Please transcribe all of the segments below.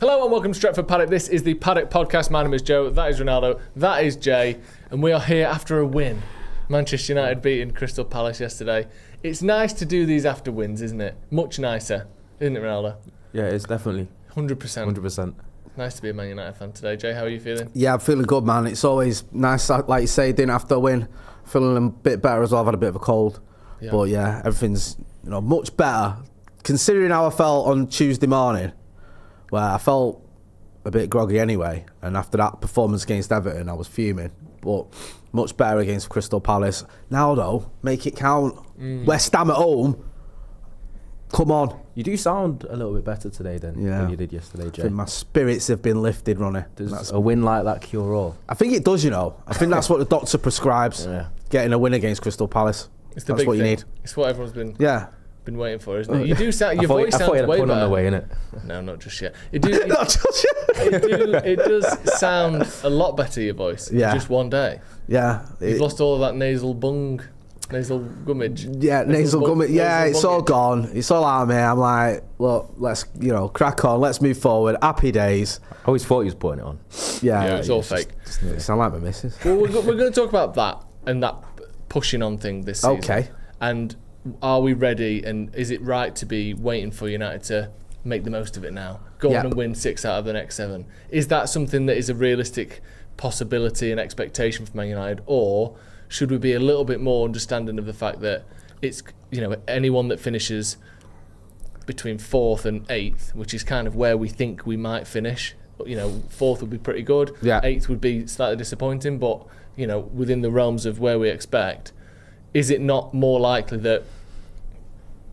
Hello and welcome to Stretford Paddock. This is the Paddock Podcast. My name is Joe, that is Ronaldo, that is Jay, and we are here after a win. Manchester United beating Crystal Palace yesterday. It's nice to do these after wins, isn't it? Much nicer, isn't it, Ronaldo? Yeah, it's definitely. 100%. 100%. Nice to be a Man United fan today. Jay, how are you feeling? Yeah, I'm feeling good, man. It's always nice, like you say, doing after a win. Feeling a bit better as well. I've had a bit of a cold. Yeah. But yeah, everything's much better. Considering how I felt on Tuesday morning, where I felt a bit groggy anyway, and after that performance against Everton, I was fuming. But much better against Crystal Palace. Now though, make it count. West Ham at home. Come on. You do sound a little bit better today than you did yesterday, Jay. I think my spirits have been lifted, Ronnie. Does a win like that cure all? I think it does, I think that's what the doctor prescribes. Yeah. Getting a win against Crystal Palace. It's the that's big what you thing. need. It's what everyone's been waiting for, isn't it? You do sound, your voice I sounds thought you had way a pun better. on the way, innit? No, not just yet. It does sound a lot better, your voice. Yeah. Just one day. Yeah. You've lost all of that nasal gummage. Yeah, nasal gummage. Yeah, it's all bungage. gone. It's all out of me. I'm like, look, let's crack on. Let's move forward. Happy days. I always thought he was putting it on. Yeah, it's all fake. You sound like my missus. Well, we're going to talk about that and that pushing on thing this season. Okay. And are we ready? And is it right to be waiting for United to make the most of it now? Go on and win 6 out of the next 7. Is that something that is a realistic possibility and expectation for Man United, or should we be a little bit more understanding of the fact that it's anyone that finishes between 4th and 8th, which is kind of where we think we might finish. 4th would be pretty good. Yeah. 8th would be slightly disappointing, but within the realms of where we expect. Is it not more likely that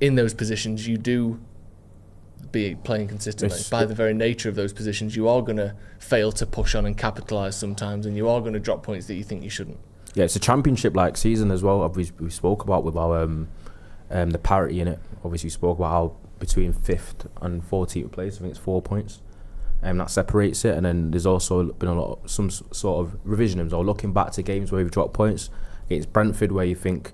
in those positions you do be playing consistently? By the very nature of those positions, you are going to fail to push on and capitalise sometimes, and you are going to drop points that you think you shouldn't. Yeah, it's a championship-like season as well. We spoke about with our the parity in it. Obviously, we spoke about how between 5th and 14th place, I think it's 4 points, and that separates it. And then there's also been some sort of revisionism or looking back to games where we've dropped points against Brentford, where you think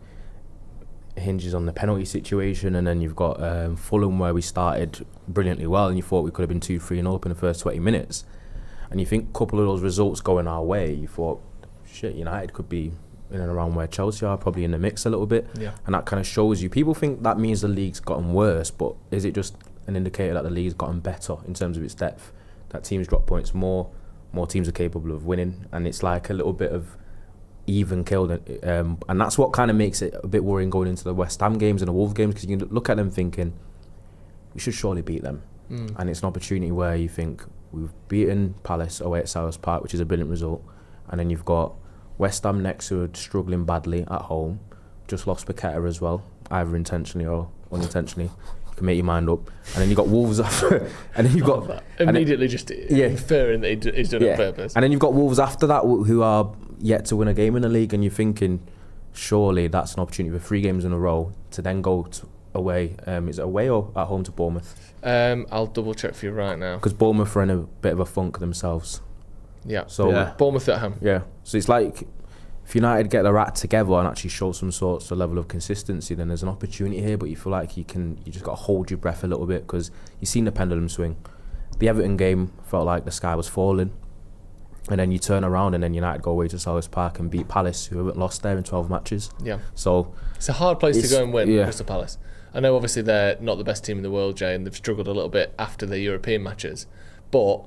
it hinges on the penalty situation, and then you've got Fulham, where we started brilliantly well, and you thought we could have been 2-3-0 up in the first 20 minutes, and you think a couple of those results going our way, you thought, shit, United could be in and around where Chelsea are, probably in the mix a little bit. Yeah. And that kind of shows you. People think that means the league's gotten worse, but is it just an indicator that the league's gotten better in terms of its depth? That teams drop points more teams are capable of winning, and it's like a little bit of even killed, and that's what kind of makes it a bit worrying going into the West Ham games and the Wolves games, because you can look at them thinking we should surely beat them, and it's an opportunity where you think we've beaten Palace away at Selhurst Park, which is a brilliant result, and then you've got West Ham next, who are struggling badly at home, just lost Paqueta as well, either intentionally or unintentionally. You can make your mind up. And then you've got Wolves after, and then you've got immediately just inferring that he's done it on purpose. And then you've got Wolves after that, who are yet to win a game in the league, and you're thinking surely that's an opportunity for 3 games in a row to then go away. Is it away or at home to Bournemouth? I'll double check for you right now, because Bournemouth are in a bit of a funk themselves. So Bournemouth at home. Yeah, so it's like if United get their act together and actually show some sorts of level of consistency, then there's an opportunity here. But you feel like you just got to hold your breath a little bit, because you've seen the pendulum swing. The Everton game felt like the sky was falling, and then you turn around and then United go away to Selhurst Park and beat Palace, who haven't lost there in 12 matches. Yeah. So it's a hard place to go and win, Crystal Palace. I know obviously they're not the best team in the world, Jay, and they've struggled a little bit after their European matches, but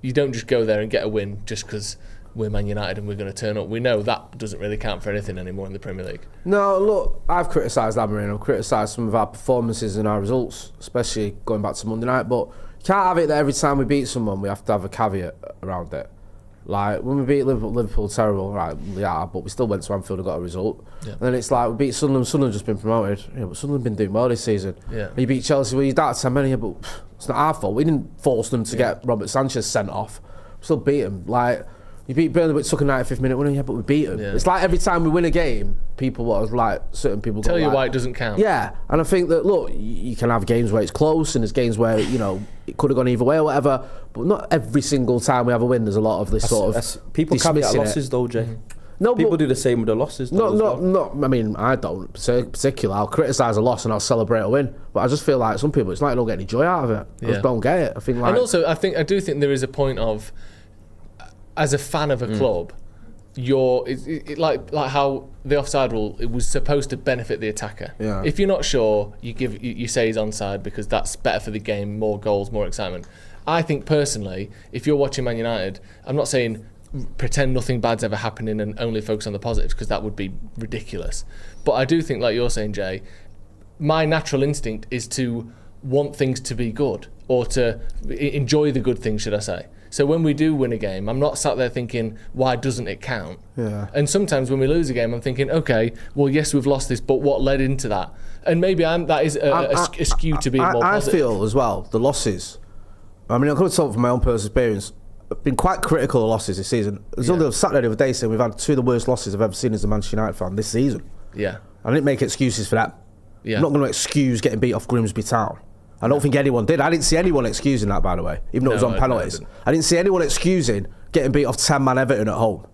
you don't just go there and get a win just because we're Man United and we're going to turn up. We know that doesn't really count for anything anymore in the Premier League. No, look, I've criticised Amorim. I've criticised some of our performances and our results, especially going back to Monday night. But you can't have it that every time we beat someone, we have to have a caveat around it. Like, when we beat Liverpool terrible, right, but we still went to Anfield and got a result. Yeah. And then it's like, we beat Sunderland just been promoted. Yeah, but Sunderland been doing well this season. Yeah. You beat Chelsea, well, you down to 10 men, but it's not our fault. We didn't force them to get Robert Sanchez sent off. We still beat them. Like, you beat Burnley, but it took a 95th minute winner, but we beat them. Yeah. It's like every time we win a game, certain people tell you like, why it doesn't count. Yeah, and I think that, look, you can have games where it's close and there's games where, it could have gone either way or whatever, but not every single time we have a win there's a lot of this sort of people caveat losses though, Jay. No, People do the same with the losses. No. I mean, I don't particularly. I'll criticise a loss and I'll celebrate a win. But I just feel like some people, it's like they don't get any joy out of it. I just don't get it. I think like, and also, I do think there is a point of, as a fan of a club, like how the offside rule, it was supposed to benefit the attacker. Yeah. If you're not sure, you say he's onside because that's better for the game, more goals, more excitement. I think personally, if you're watching Man United, I'm not saying pretend nothing bad's ever happening and only focus on the positives, because that would be ridiculous. But I do think, like you're saying, Jay, my natural instinct is to want things to be good, or to enjoy the good things, should I say. So when we do win a game, I'm not sat there thinking, why doesn't it count? Yeah. And sometimes when we lose a game, I'm thinking, okay, well, yes, we've lost this, but what led into that? And maybe that is a skew to being more positive. I feel as well, the losses, I mean, I'm going to talk from my own personal experience, I've been quite critical of losses this season. I was on the Saturday the other day saying we've had 2 of the worst losses I've ever seen as a Manchester United fan this season. Yeah. I didn't make excuses for that. Yeah. I'm not going to excuse getting beat off Grimsby Town. I don't think anyone did. I didn't see anyone excusing that, by the way, even though it was on penalties. I didn't see anyone excusing getting beat off 10-man Everton at home,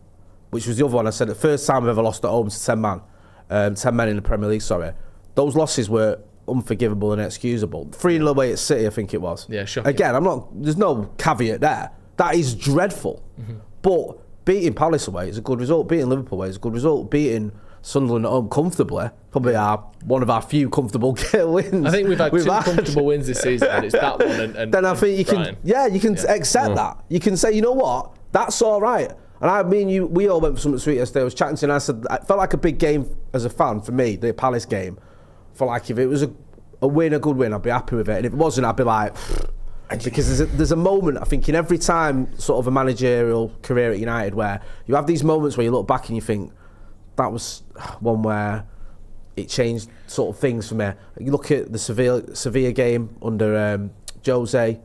which was the other one. I said the first time I've ever lost at home to 10-man, 10 men in the Premier League, sorry. Those losses were unforgivable and inexcusable. 3-0 away at City, I think it was. Yeah, shocking. Again, there's no caveat there. That is dreadful. Mm-hmm. But beating Palace away is a good result. Beating Liverpool away is a good result. Beating Sunderland at home comfortably, probably one of our few comfortable wins. I think we've had 2 comfortable wins this season, and it's that one and then I think you Brighton. can accept that. You can say, you know what, that's all right. And we all went for something sweet yesterday. I was chatting to you and I said, it felt like a big game as a fan for me, the Palace game. I felt like if it was a win, a good win, I'd be happy with it. And if it wasn't, I'd be like... Because there's a moment, I think, in every time sort of a managerial career at United where you have these moments where you look back and you think, that was one where it changed sort of things for me. You look at the Sevilla game under Jose,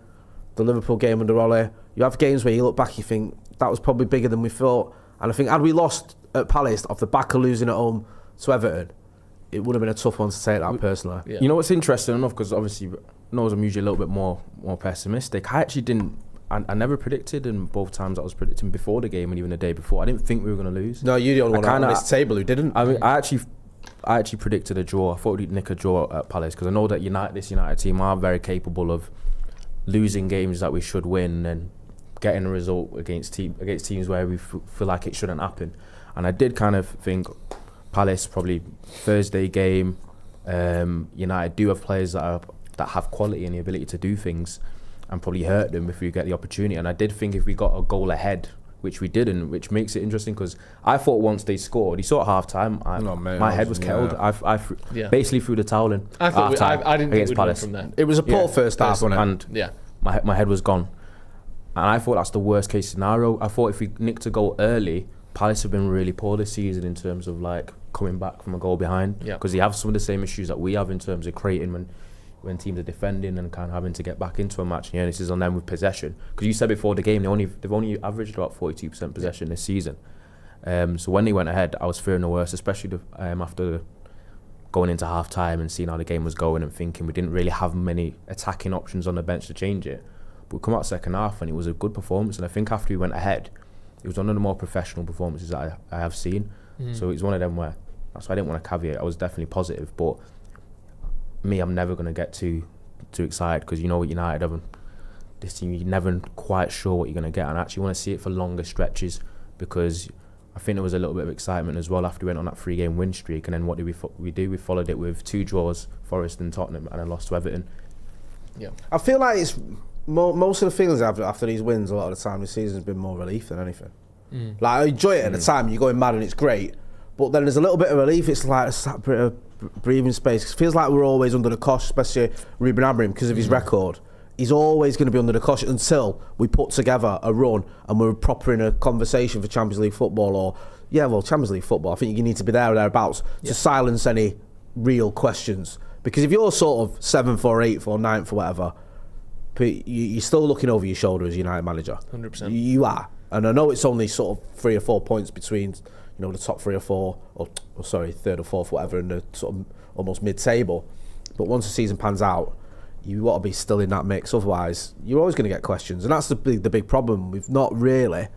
the Liverpool game under Wally. You have games where you look back and you think, that was probably bigger than we thought. And I think, had we lost at Palace off the back of losing at home to Everton, it would have been a tough one to take that personally. Yeah. You know what's interesting enough, because obviously knows I'm usually a little bit more pessimistic. I actually didn't. I never predicted, and both times I was predicting before the game and even the day before, I didn't think we were going to lose. No, you're the only one on this table who didn't. I mean, I actually predicted a draw. I thought we'd nick a draw at Palace because I know that this United team are very capable of losing games that we should win and getting a result against teams where we feel like it shouldn't happen. And I did kind of think Palace probably Thursday game. United do have players that have quality and the ability to do things, and probably hurt them if we get the opportunity. And I did think if we got a goal ahead, which we didn't, which makes it interesting because I thought once they scored, he saw at half time, my head was killed. I basically threw the towel in. I didn't think we'd win Palace. From there. It was a poor first half, wasn't it? And my head was gone. And I thought that's the worst case scenario. I thought if we nicked a goal early, Palace have been really poor this season in terms of like coming back from a goal behind, because they have some of the same issues that we have in terms of creating when teams are defending and kind of having to get back into a match. This is on them with possession, because you said before the game they've only averaged about 42% possession this season. So when they went ahead, I was fearing the worst, especially after going into half time and seeing how the game was going and thinking we didn't really have many attacking options on the bench to change it. But we come out second half and it was a good performance, and I think after we went ahead, it was one of the more professional performances that I have seen. So it's one of them where, that's why I didn't want to caveat. I was definitely positive, but I'm never going to get too excited, because you know what United have, this team, you're never quite sure what you're going to get, and I actually want to see it for longer stretches, because I think there was a little bit of excitement as well after we went on that 3-game win streak. And then what did we do? We followed it with 2 draws, Forest and Tottenham, and then lost to Everton. Yeah, I feel like it's most of the feelings I have after these wins a lot of the time this season has been more relief than anything. Like, I enjoy it at the time, you're going mad and it's great, but then there's a little bit of relief. It's like a bit of breathing space. It feels like we're always under the cosh, especially Ruben Amorim, because of his record. He's always going to be under the cosh until we put together a run and we're proper in a conversation for Champions League football, or Champions League football. I think you need to be there or thereabouts to silence any real questions. Because if you're sort of 7th or 8th or 9th or whatever, you're still looking over your shoulder as United manager. 100%. You are. And I know it's only sort of 3 or 4 points between, the top 3 or 4, or 3rd or 4th, whatever, in the sort of almost mid-table. But once the season pans out, you want to be still in that mix. Otherwise, you're always going to get questions, and that's the big problem. We've not really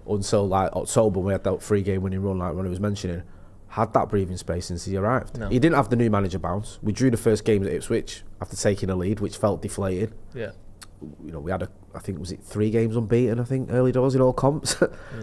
until like October when we had that 3-game winning run like Ronnie was mentioning, had that breathing space since he arrived. No. He didn't have the new manager bounce. We drew the first game at Ipswich after taking a lead, which felt deflating. Yeah. You know, we had I think, was it 3 games unbeaten, I think, early doors in all comps,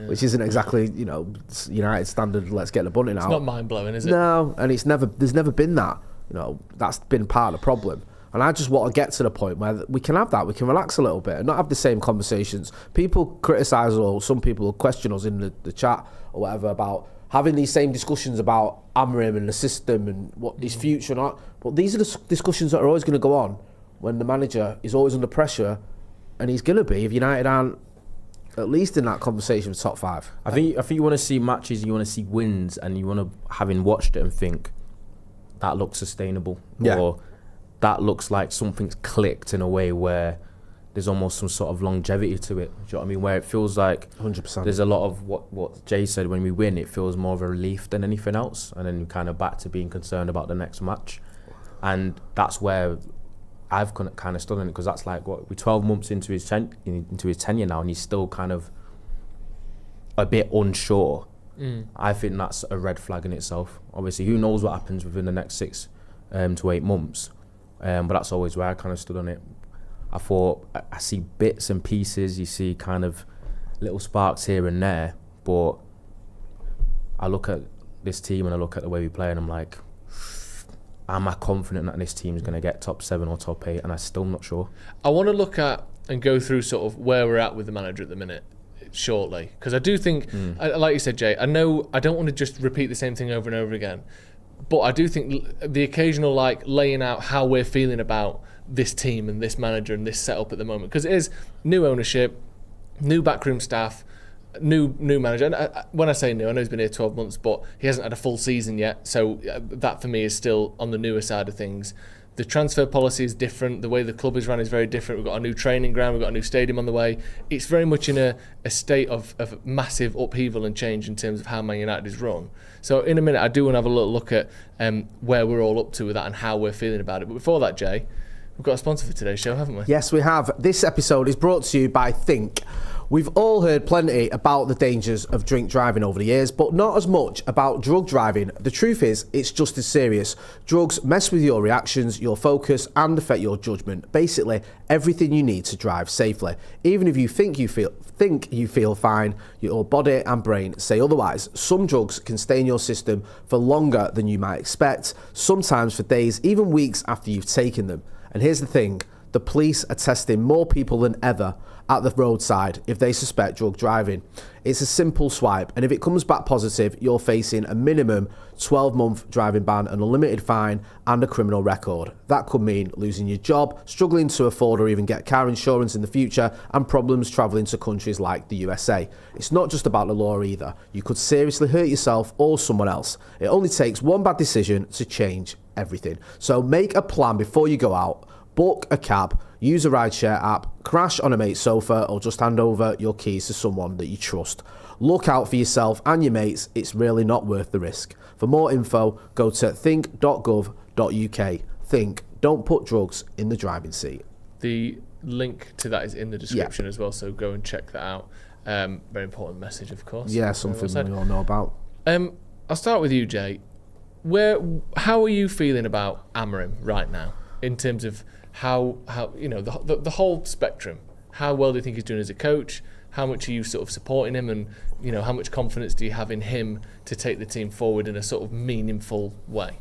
which isn't exactly, you know, United standard, let's get the bunting out. It's not mind-blowing, is it? No, and there's never been that. You know, that's been part of the problem. And I just want to get to the point where we can have that, we can relax a little bit and not have the same conversations. People criticise, or some people question us in the chat or whatever about having these same discussions about Amorim and the system and what his future and all. But these are the discussions that are always going to go on when the manager is always under pressure, and he's going to be if United aren't at least in that conversation for top 5. I think you want to see matches, you want to see wins, and you want to, having watched it, and think that looks sustainable, or that looks like something's clicked in a way where there's almost some sort of longevity to it. Do you know what I mean? Where it feels like 100%. There's a lot of what Jay said, when we win, it feels more of a relief than anything else, and then you're kind of back to being concerned about the next match, and that's where I've kind of stood on it, because that's like we're 12 months into his tenure now, and he's still kind of a bit unsure. I think that's a red flag in itself. Obviously, who knows what happens within the next 6 to 8 months, but that's always where I kind of stood on it. I thought I see bits and pieces, you see kind of little sparks here and there, but I look at this team and I look at the way we play, and I'm like, am I confident that this team is going to get top 7 or top 8? And I'm still not sure. I want to look at and go through sort of where we're at with the manager at the minute shortly, because I do think, like you said, Jay, I know I don't want to just repeat the same thing over and over again, but I do think the occasional like laying out how we're feeling about this team and this manager and this setup at the moment, because it is new ownership, new backroom staff, new manager. And when I say new, I know he's been here 12 months, but he hasn't had a full season yet, so that for me is still on the newer side of things. The transfer policy is different, the way the club is run is very different. We've got a new training ground, we've got a new stadium on the way. It's very much in a state of massive upheaval and change in terms of how Man United is run. So in a minute I do want to have a little look at where we're all up to with that and how we're feeling about it. But before that, Jay, we've got a sponsor for today's show, haven't we? Yes, we have. This episode is brought to you by Think. We've all heard plenty about the dangers of drink driving over the years, but not as much about drug driving. The truth is, it's just as serious. Drugs mess with your reactions, your focus, and affect your judgment. Basically, everything you need to drive safely. Even if you think you feel fine, your body and brain say otherwise. Some drugs can stay in your system for longer than you might expect, sometimes for days, even weeks after you've taken them. And here's the thing, the police are testing more people than ever at the roadside if they suspect drug driving. It's a simple swipe, and if it comes back positive, you're facing a minimum 12-month driving ban, an unlimited fine, and a criminal record. That could mean losing your job, struggling to afford or even get car insurance in the future, and problems travelling to countries like the USA. It's not just about the law either. You could seriously hurt yourself or someone else. It only takes one bad decision to change everything. So make a plan before you go out. Book a cab, use a rideshare app, crash on a mate's sofa, or just hand over your keys to someone that you trust. Look out for yourself and your mates, it's really not worth the risk. For more info, go to think.gov.uk. Think, don't put drugs in the driving seat. The link to that is in the description as well, so go and check that out. Very important message, of course. Yeah, something we all know about. I'll start with you, Jay. How are you feeling about Amorim right now, in terms of how you know the whole spectrum? How well do you think he's doing as a coach? How much are you sort of supporting him, and you know, how much confidence do you have in him to take the team forward in a sort of meaningful way?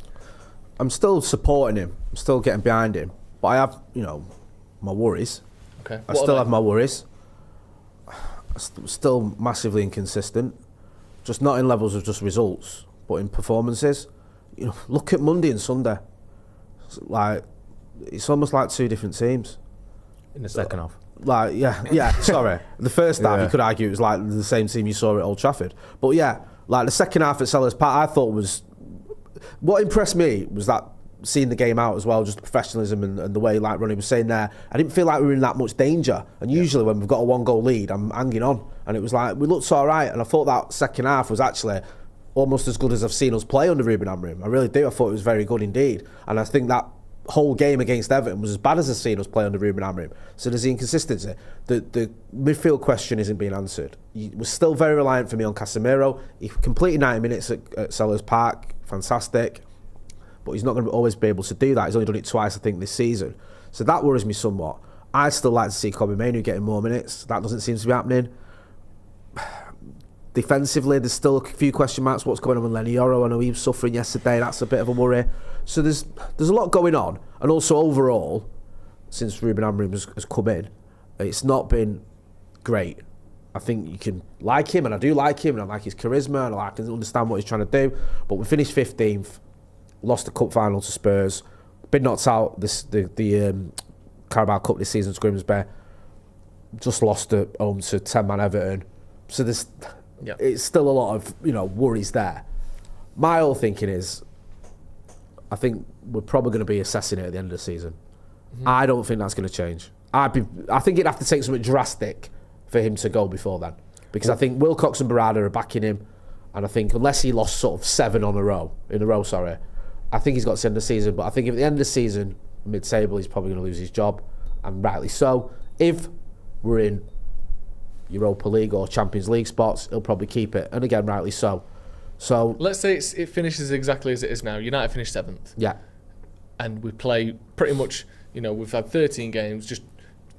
I'm still supporting him. I'm still getting behind him, but I have, you know, my worries. Okay. I still have my worries. Still massively inconsistent, just not in levels of just results, but in performances. You know, look at Monday and Sunday. It's almost like 2 different teams. In the second half. Sorry. The first half, you could argue it was like the same team you saw at Old Trafford. But yeah, like the second half at Selhurst Park, I thought was... What impressed me was that seeing the game out as well, just the professionalism and the way, like Ronnie was saying there, I didn't feel like we were in that much danger. And usually when we've got a 1-goal lead, I'm hanging on. And it was like, we looked all right. And I thought that second half was actually almost as good as I've seen us play under Ruben Amorim. I really do. I thought it was very good indeed. And I think that whole game against Everton was as bad as I've seen us play under Ruben Amorim. So there's the inconsistency. The midfield question isn't being answered. he was still very reliant for me on Casemiro. He completed 90 minutes at Sellers Park, fantastic. But he's not going to always be able to do that. He's only done it twice, I think, this season. So that worries me somewhat. I'd still like to see Kobbie Mainoo getting more minutes. That doesn't seem to be happening. Defensively, there's still a few question marks. What's going on with Lenny Yoro? I know he was suffering yesterday. That's a bit of a worry. So there's a lot going on. And also overall, since Ruben Amorim has come in, it's not been great. I think you can like him, and I do like him, and I like his charisma, and I can understand what he's trying to do. But we finished 15th, lost the cup final to Spurs, been knocked out the Carabao Cup this season to Grimsby, just lost at home to 10-man Everton. So it's still a lot of worries there. My whole thinking is, I think we're probably going to be assessing it at the end of the season. Mm-hmm. I don't think that's going to change. I think it'd have to take something drastic for him to go before then, because I think Wilcox and Barada are backing him, and I think unless he lost sort of 7 in a row, I think he's got to end the season. But I think if at the end of the season, mid-table, he's probably going to lose his job, and rightly so. If we're in Europa League or Champions League spots, he'll probably keep it, and again, rightly so. So let's say it finishes exactly as it is now. United finished 7th. Yeah. And we play pretty much, we've had 13 games, just,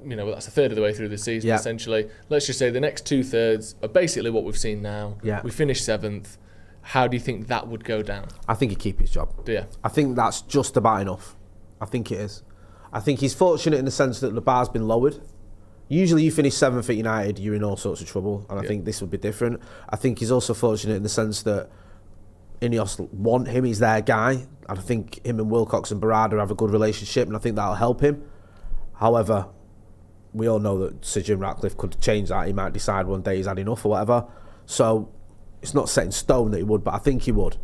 that's a third of the way through the season, essentially. Let's just say the next 2/3 are basically what we've seen now. Yeah. We finished 7th. How do you think that would go down? I think he'd keep his job. Do you? I think that's just about enough. I think it is. I think he's fortunate in the sense that the bar's been lowered. Usually you finish 7th at United, you're in all sorts of trouble, and I think this would be different. I think he's also fortunate in the sense that Ineos want him, he's their guy, and I think him and Wilcox and Barada have a good relationship, and I think that'll help him. However, we all know that Sir Jim Ratcliffe could change that. He might decide one day he's had enough or whatever. So it's not set in stone that he would, but I think he would.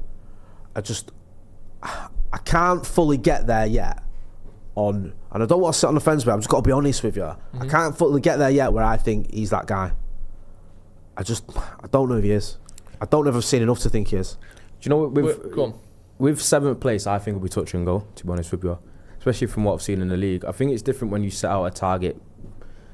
I can't fully get there yet and I don't want to sit on the fence, but I've just got to be honest with you. Mm-hmm. I can't fully get there yet where I think he's that guy. I don't know if he is. I don't know if I've seen enough to think he is. Do you know what, with 7th place, I think we'll be touch and go, to be honest with you. Especially from what I've seen in the league. I think it's different when you set out a target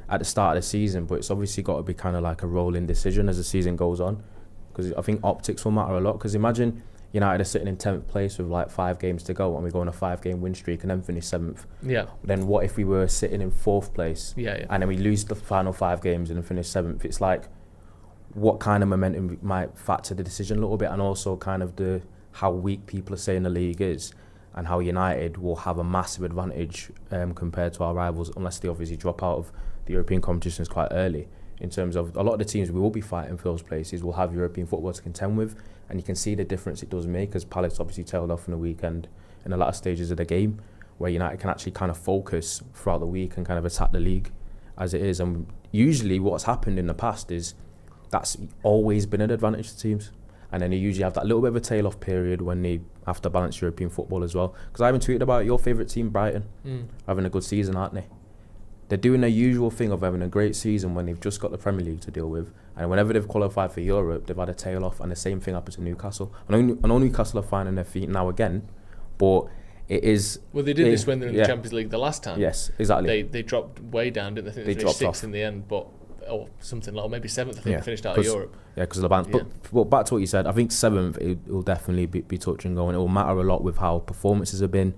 at the start of the season, but it's obviously got to be kind of like a rolling decision as the season goes on, because I think optics will matter a lot. Because imagine United are sitting in 10th place with like 5 games to go and we go on a 5-game win streak and then finish 7th. Yeah. Then what if we were sitting in 4th place and then we lose the final 5 games and then finish 7th? It's like, what kind of momentum might factor the decision a little bit, and also kind of how weak people are saying the league is, and how United will have a massive advantage compared to our rivals, unless they obviously drop out of the European competitions quite early. In terms of a lot of the teams we will be fighting for those places will have European football to contend with, and you can see the difference it does make, because Palace obviously tailed off in the weekend in the latter stages of the game, where United can actually kind of focus throughout the week and kind of attack the league as it is. And usually what's happened in the past is that's always been an advantage to teams, and then you usually have that little bit of a tail off period when they have to balance European football as well. Because I haven't tweeted about your favourite team, Brighton, having a good season, aren't they? They're doing the usual thing of having a great season when they've just got the Premier League to deal with, and whenever they've qualified for Europe, they've had a tail off, and the same thing happens to Newcastle. I know Newcastle are finding their feet now again, but it is... Well, they did this when they were in the Champions League the last time. Yes, exactly. They dropped way down, didn't they? I think they finished 6th in the end, but... or something like, maybe 7th, I think they finished out of Europe. Yeah, because of the ban. But back to what you said, I think 7th, it will definitely be touch and go, and it will matter a lot with how performances have been,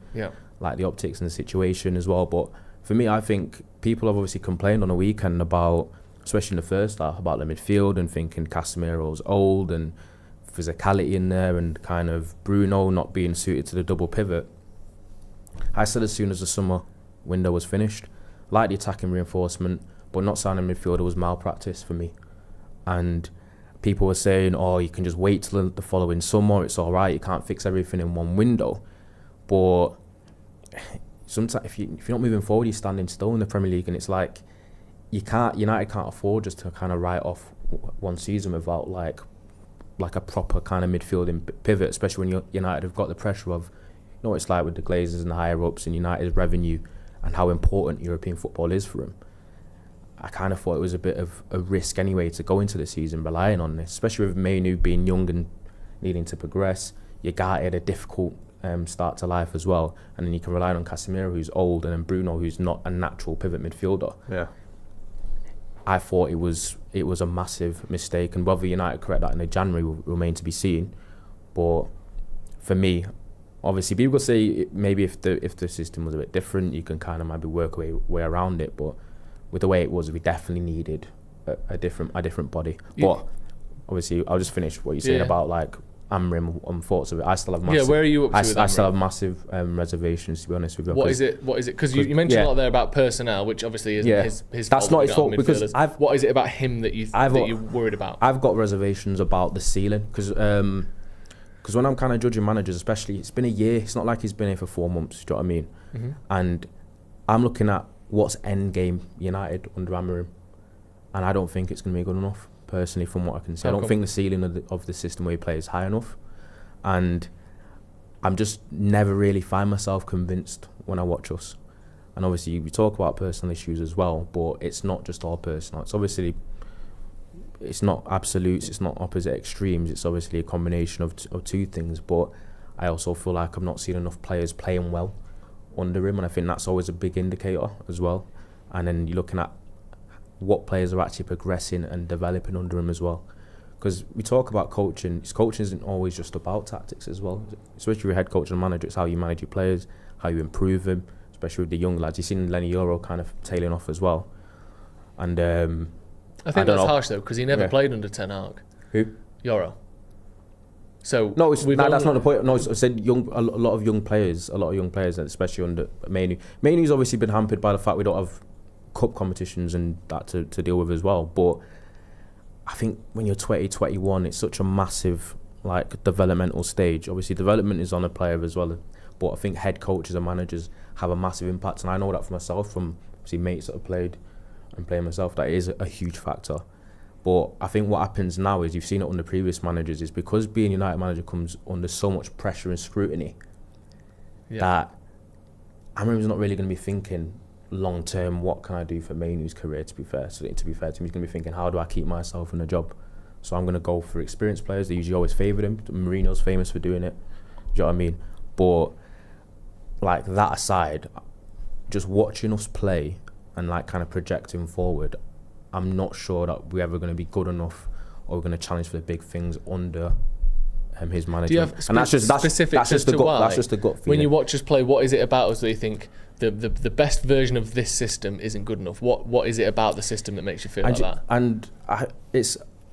like the optics and the situation as well. But for me, I think people have obviously complained on the weekend about, especially in the first half, about the midfield and thinking Casemiro's old and physicality in there, and kind of Bruno not being suited to the double pivot. I said as soon as the summer window was finished, like the attacking reinforcement, but not signing midfielder was malpractice for me. And people were saying, oh, you can just wait till the following summer, it's all right, you can't fix everything in one window. But sometimes if you're not moving forward, you're standing still in the Premier League, and it's like United can't afford just to kind of write off one season without like a proper kind of midfielding pivot, especially when United have got the pressure of, you know what it's like with the Glazers and the higher ups and United's revenue and how important European football is for them. I kind of thought it was a bit of a risk anyway to go into the season relying on this, especially with Mainoo being young and needing to progress. Ugarte had a difficult start to life as well, and then you can rely on Casemiro, who's old, and then Bruno, who's not a natural pivot midfielder. Yeah. I thought it was a massive mistake, and whether United correct that in January will remain to be seen. But for me, obviously, people say maybe if the system was a bit different, you can kind of maybe work way around it. But with the way it was, we definitely needed a different body. But obviously, I'll just finish what you're saying about like Amorim on thoughts of it. I still have massive. Yeah, where are you up to with Amorim? I still have massive reservations, to be honest with you. What is it? Because you mentioned a lot there about personnel, which obviously isn't his That's fault. not his fault, because what is it about him that you're worried about? I've got reservations about the ceiling, because when I'm kind of judging managers, especially, it's been a year. It's not like he's been here for 4 months. Do you know what I mean? Mm-hmm. And I'm looking at what's end game United under Amorim, and I don't think it's going to be good enough. Personally, from what I can see, I don't think the ceiling of the system where he plays is high enough, and I'm just never really find myself convinced when I watch us. And obviously, we talk about personal issues as well, but it's not just all personal. It's obviously, it's not absolutes, it's not opposite extremes. It's obviously a combination of two things. But I also feel like I'm not seeing enough players playing well under him, and I think that's always a big indicator as well. And then you're looking at what players are actually progressing and developing under him as well. Because we talk about coaching, his coaching isn't always just about tactics as well. Especially with head coach and manager, it's how you manage your players, how you improve them, especially with the young lads. You've seen Lenny Euro kind of tailing off as well. And I think that's harsh though, because he never played under Ten Hag. Who? Euro. So no, that's not the point. No, I said a lot of young players, especially under Mainoo. Mainoo's obviously been hampered by the fact we don't have cup competitions and that to deal with as well. But I think when you're 20, 21, it's such a massive like developmental stage. Obviously, development is on a player as well. But I think head coaches and managers have a massive impact, and I know that for myself from obviously mates that have played and playing myself. That is a huge factor. But I think what happens now is, you've seen it under previous managers, is because being United manager comes under so much pressure and scrutiny that Amorim's not really going to be thinking long term, what can I do for Mainoo's career, to be fair to him. He's going to be thinking, how do I keep myself in a job? So I'm going to go for experienced players. They usually always favour him. Mourinho's famous for doing it. Do you know what I mean? But like that aside, just watching us play and like kind of projecting forward, I'm not sure that we're ever going to be good enough or we're going to challenge for the big things under his management. Do you have specifics as to why? That's just the gut feeling. When you watch us play, what is it about us that you think the best version of this system isn't good enough? What is it about the system that makes you feel like that? And I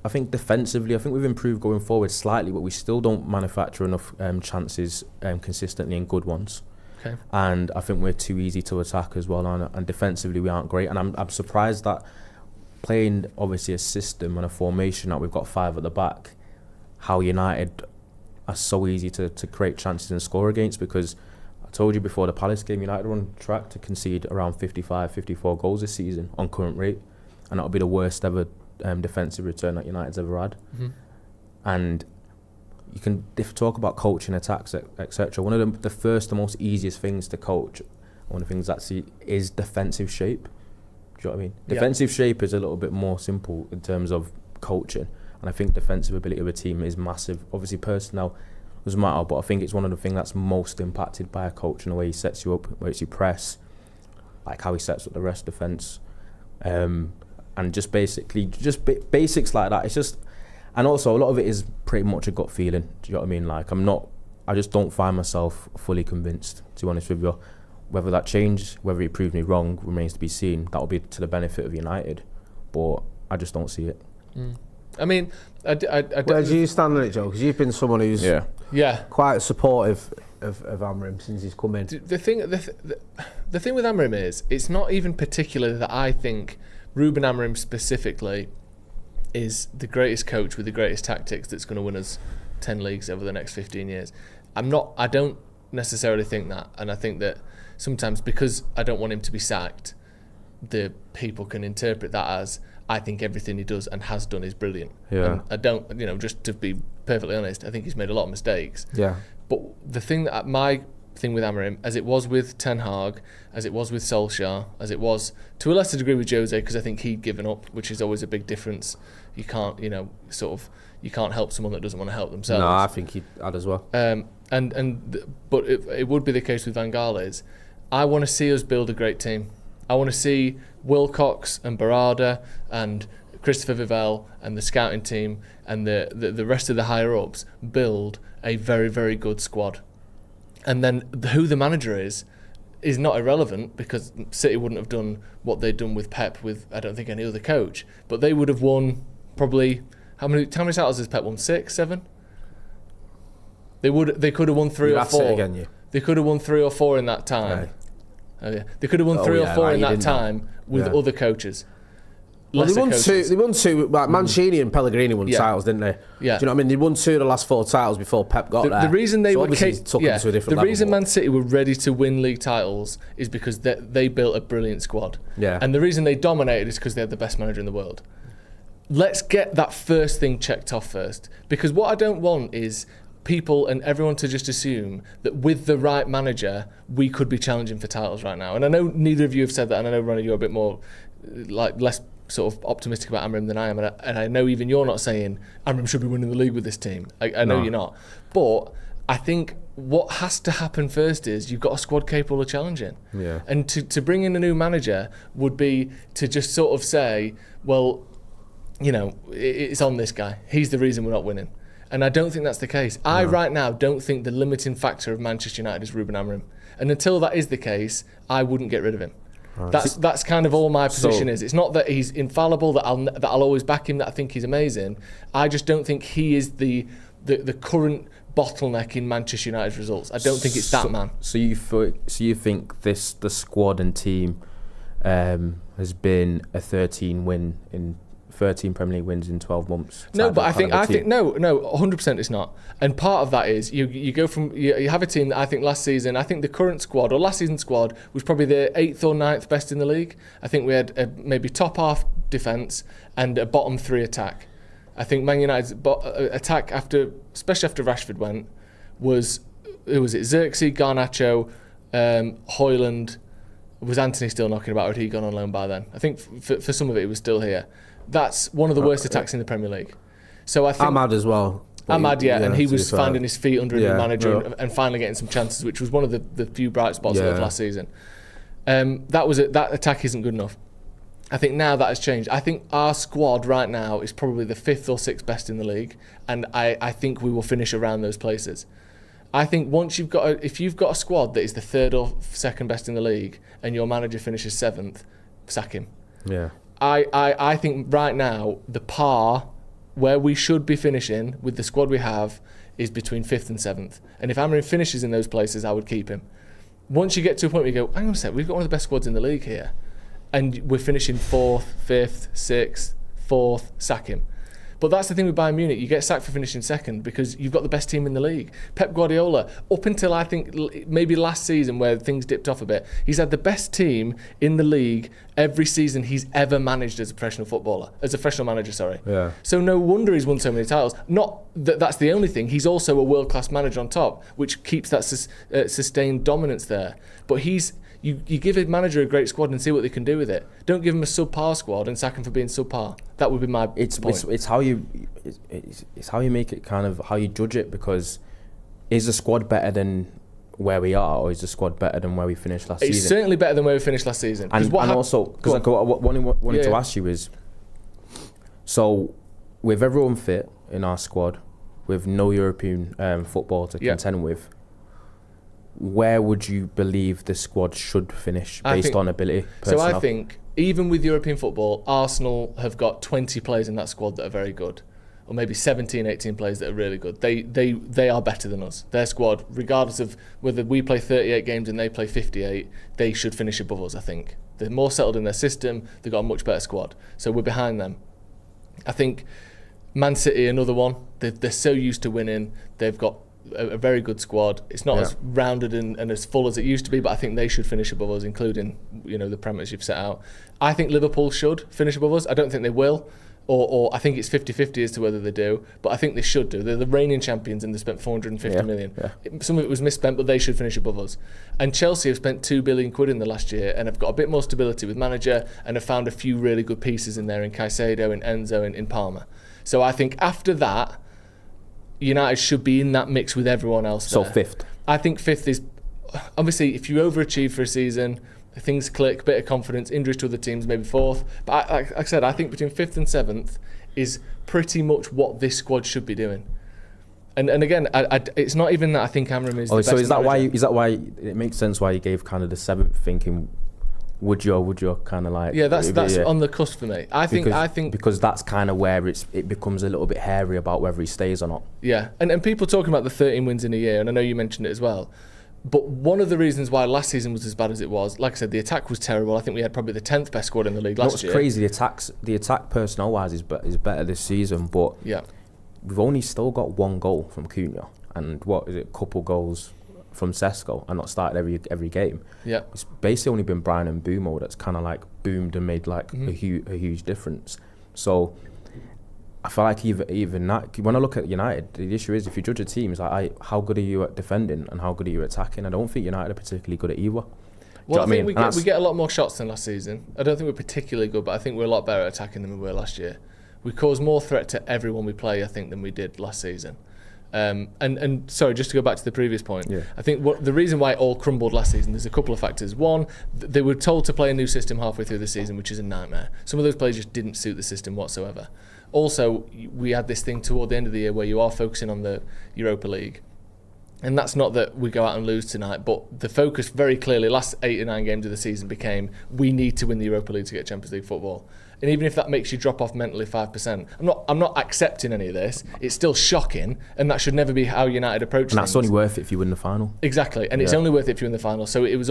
think defensively, I think we've improved going forward slightly, but we still don't manufacture enough chances consistently and good ones. Okay. And I think we're too easy to attack as well, and defensively we aren't great. And I'm surprised that playing obviously a system and a formation that we've got 5 at the back, how United are so easy to create chances and score against, because I told you before the Palace game, United are on track to concede around 55, 54 goals this season on current rate, and that'll be the worst ever defensive return that United's ever had. Mm-hmm. And you can talk about coaching attacks, etc. One of the first, the most easiest things to coach, one of the things actually is defensive shape. Do you know what I mean? Yeah. Defensive shape is a little bit more simple in terms of coaching, and I think defensive ability of a team is massive. Obviously personnel doesn't matter, but I think it's one of the things that's most impacted by a coach, and the way he sets you up, where it's you press, like how he sets up the rest defence, and just basically basics like that. It's just, and also a lot of it is pretty much a gut feeling. Do you know what I mean? Like I just don't find myself fully convinced, to be honest with you. Whether that changes, whether he proves me wrong, remains to be seen. That'll be to the benefit of United, but I just don't see it. Mm. I mean, I where do you stand on it, Joe? Because you've been someone who's quite supportive of Amorim since he's come in. The thing with Amorim is, it's not even particular that I think Ruben Amorim specifically is the greatest coach with the greatest tactics that's going to win us 10 leagues over the next 15 years. I don't necessarily think that, and I think that sometimes, because I don't want him to be sacked, the people can interpret that as, I think everything he does and has done is brilliant. Yeah. And I don't, just to be perfectly honest, I think he's made a lot of mistakes. Yeah. But my thing with Amorim, as it was with Ten Hag, as it was with Solskjaer, as it was to a lesser degree with Jose, because I think he'd given up, which is always a big difference. You can't, you can't help someone that doesn't want to help themselves. No, I think he had as well. But it would be the case with Van Gaal is, I want to see us build a great team. I want to see Wilcox and Barada and Christopher Vivell and the scouting team and the rest of the higher ups build a very, very good squad. And then who the manager is not irrelevant, because City wouldn't have done what they'd done with Pep with, I don't think, any other coach. But they would have won probably, how many titles has Pep won? 6, 7? They could have won 3 or 4. Again, They could have won 3 or 4 in that time. Right. Oh, yeah. They could have won 3 or 4 in that time with other coaches. Well, they won two. Like Mancini and Pellegrini won titles, didn't they? Yeah. Do you know what I mean? They won 2 of the last 4 titles before Pep got there. The reason they so were obviously took them to a different level. reason Man City were ready to win league titles is because they built a brilliant squad. Yeah. And the reason they dominated is because they had the best manager in the world. Let's get that first thing checked off first, because what I don't want is people and everyone to just assume that with the right manager we could be challenging for titles right now. And I know neither of you have said that, and I know, Ronnie, you're a bit more less sort of optimistic about Amorim than I am, and I know even you're not saying Amorim should be winning the league with this team. I know you're not, but I think what has to happen first is you've got a squad capable of challenging. Yeah. And to bring in a new manager would be to just sort of say, well, it's on this guy. He's the reason we're not winning. And I don't think that's the case. No. I right now don't think the limiting factor of Manchester United is Ruben Amorim. And until that is the case, I wouldn't get rid of him. Right. That's kind of all my position is. It's not that he's infallible, that I'll always back him, that I think he's amazing. I just don't think he is the current bottleneck in Manchester United's results. I don't think it's that man. So you think the squad and team has been a 13 Premier League wins in 12 months. No, but I think 100% it's not. And part of that is you go from you have a team that I think last season, I think the current squad or last season's squad was probably the 8th or 9th best in the league. I think we had a maybe top half defence and a bottom 3 attack. I think Man United's attack especially after Rashford went, was Xerxes, Garnacho, Højlund. Was Anthony still knocking about, or had he gone on loan by then? I think for some of it he was still here. That's one of the worst attacks in the Premier League. So I think Ahmad as well. Ahmad, and he was finding his feet under a new manager and finally getting some chances, which was one of the few bright spots of last season. That attack isn't good enough. I think now that has changed. I think our squad right now is probably the 5th or 6th best in the league, and I think we will finish around those places. I think if you've got a squad that is the 3rd or 2nd best in the league and your manager finishes 7th, sack him. Yeah. I think right now the par where we should be finishing with the squad we have is between 5th and 7th. And if Amorim finishes in those places, I would keep him. Once you get to a point where you go, hang on a sec, we've got one of the best squads in the league here, and we're finishing 4th, 5th, 6th, 4th, sack him. But that's the thing with Bayern Munich. You get sacked for finishing 2nd because you've got the best team in the league. Pep Guardiola, up until I think maybe last season where things dipped off a bit, he's had the best team in the league every season he's ever managed as a professional manager, sorry. Yeah. So no wonder he's won so many titles. Not that that's the only thing. He's also a world-class manager on top, which keeps that sustained dominance there. But You give a manager a great squad and see what they can do with it. Don't give him a subpar squad and sack him for being subpar. That would be my point. It's how you make it, kind of how you judge it, because is the squad better than where we are, or is the squad better than where we finished last season? It's certainly better than where we finished last season. And also, because what I wanted to ask you is, so with everyone fit in our squad, with no European football to contend with, where would you believe the squad should finish based on ability? Personnel? So I think even with European football, Arsenal have got 20 players in that squad that are very good, or maybe 17, 18 players that are really good. They are better than us. Their squad, regardless of whether we play 38 games and they play 58, they should finish above us, I think. They're more settled in their system. They've got a much better squad. So we're behind them. I think Man City, another one. They're so used to winning. They've got a very good squad. It's not as rounded and as full as it used to be, but I think they should finish above us, including the parameters you've set out. I think Liverpool should finish above us. I don't think they will, or I think it's 50-50 as to whether they do, but I think they should do. They're the reigning champions and they spent 450 million. Some of it was misspent, but they should finish above us. And Chelsea have spent £2 billion in the last year and have got a bit more stability with manager and have found a few really good pieces in there, in Caicedo, in Enzo, in Palmer. So I think after that, United should be in that mix with everyone else there. So 5th? I think 5th is, obviously, if you overachieve for a season, things click, bit of confidence, injuries to other teams, maybe fourth. But like I said, I think between 5th and 7th is pretty much what this squad should be doing. And again, it's not even that I think Amorim is the best is that manager. why? Is that why it makes sense why you gave kind of the 7th, thinking would you kind of like? Yeah, that's on the cusp for me. I think because that's kind of where it becomes a little bit hairy about whether he stays or not. Yeah, and people talking about the 13 wins in a year, and I know you mentioned it as well. But one of the reasons why last season was as bad as it was, like I said, the attack was terrible. I think we had probably the 10th best squad in the league last year. What's crazy, the attack personnel-wise is better this season, but we've only still got 1 goal from Cunha and a couple goals from Sesko, and not started every game. Yeah, it's basically only been Brian and Bumo that's kind of like boomed and made like a huge difference. So I feel like even that, when I look at United, the issue is if you judge a team, it's like how good are you at defending and how good are you at attacking? I don't think United are particularly good at either. Well, I think we get a lot more shots than last season. I don't think we're particularly good, but I think we're a lot better at attacking than we were last year. We cause more threat to everyone we play, I think, than we did last season. And sorry, just to go back to the previous point, I think the reason why it all crumbled last season, there's a couple of factors. One, they were told to play a new system halfway through the season, which is a nightmare. Some of those players just didn't suit the system whatsoever. Also, we had this thing toward the end of the year where you are focusing on the Europa League. And that's not that we go out and lose tonight, but the focus very clearly, last 8 or 9 games of the season became, we need to win the Europa League to get Champions League football. And even if that makes you drop off mentally 5%, I'm not accepting any of this. It's still shocking, and that should never be how United approach things. And that's only worth it if you win the final. Exactly, and it's only worth it if you win the final. So it was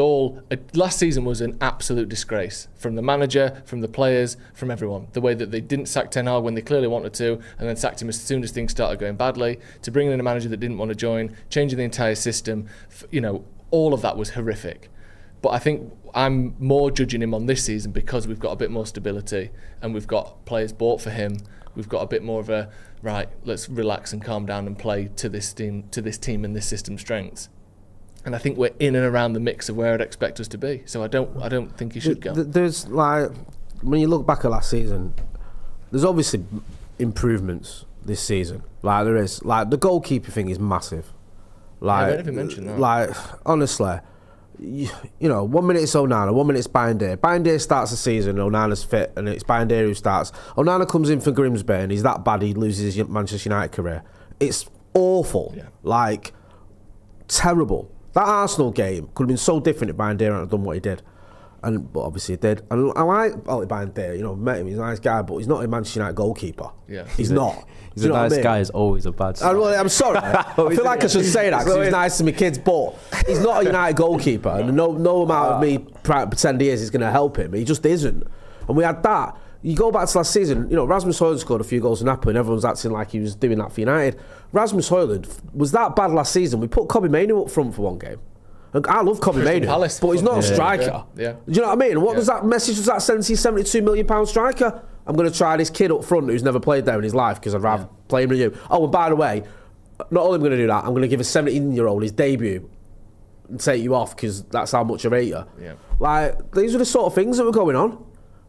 last season was an absolute disgrace from the manager, from the players, from everyone. The way that they didn't sack Ten Hag when they clearly wanted to, and then sacked him as soon as things started going badly, to bring in a manager that didn't want to join, changing the entire system, all of that was horrific. But I think I'm more judging him on this season because we've got a bit more stability and we've got players bought for him. We've got a bit more of a, right, let's relax and calm down and play to this team and this system's strengths. And I think we're in and around the mix of where I'd expect us to be. So I don't think he should go. There's like, when you look back at last season, there's obviously improvements this season. Like there is. Like the goalkeeper thing is massive. Like, I don't even mention that. Like, honestly, you know, 1 minute it's Onana, 1 minute it's Bayandere. Bayandere starts the season, Onana's fit, and it's Bayandere who starts. Onana comes in for Grimsby, and he's that bad he loses his Manchester United career. It's awful. Yeah. Like, terrible. That Arsenal game could have been so different if Bayandere hadn't done what he did. But obviously he did. And I like Oli Bayandere, met him, he's a nice guy, but he's not a Manchester United goalkeeper. Yeah. He's not. He's a nice guy, is always a bad sign. I'm sorry. I feel like I should say that because he's nice to my kids, but he's not a United goalkeeper. And no amount of me pretend he is going to help him. He just isn't. And we had that. You go back to last season, Rasmus Højlund scored a few goals in Napoli and everyone's acting like he was doing that for United. Rasmus Højlund was that bad last season. We put Kobbie Mainoo up front for one game. I love Kobbie Mainoo, but he's not a striker. Yeah. Do you know what I mean? What does that message does that send to £72 million striker? I'm going to try this kid up front who's never played there in his life because I'd rather play him than you. Oh, and by the way, not only am I going to do that, I'm going to give a 17-year-old his debut and take you off because that's how much I rate you. Yeah. Like, these are the sort of things that were going on.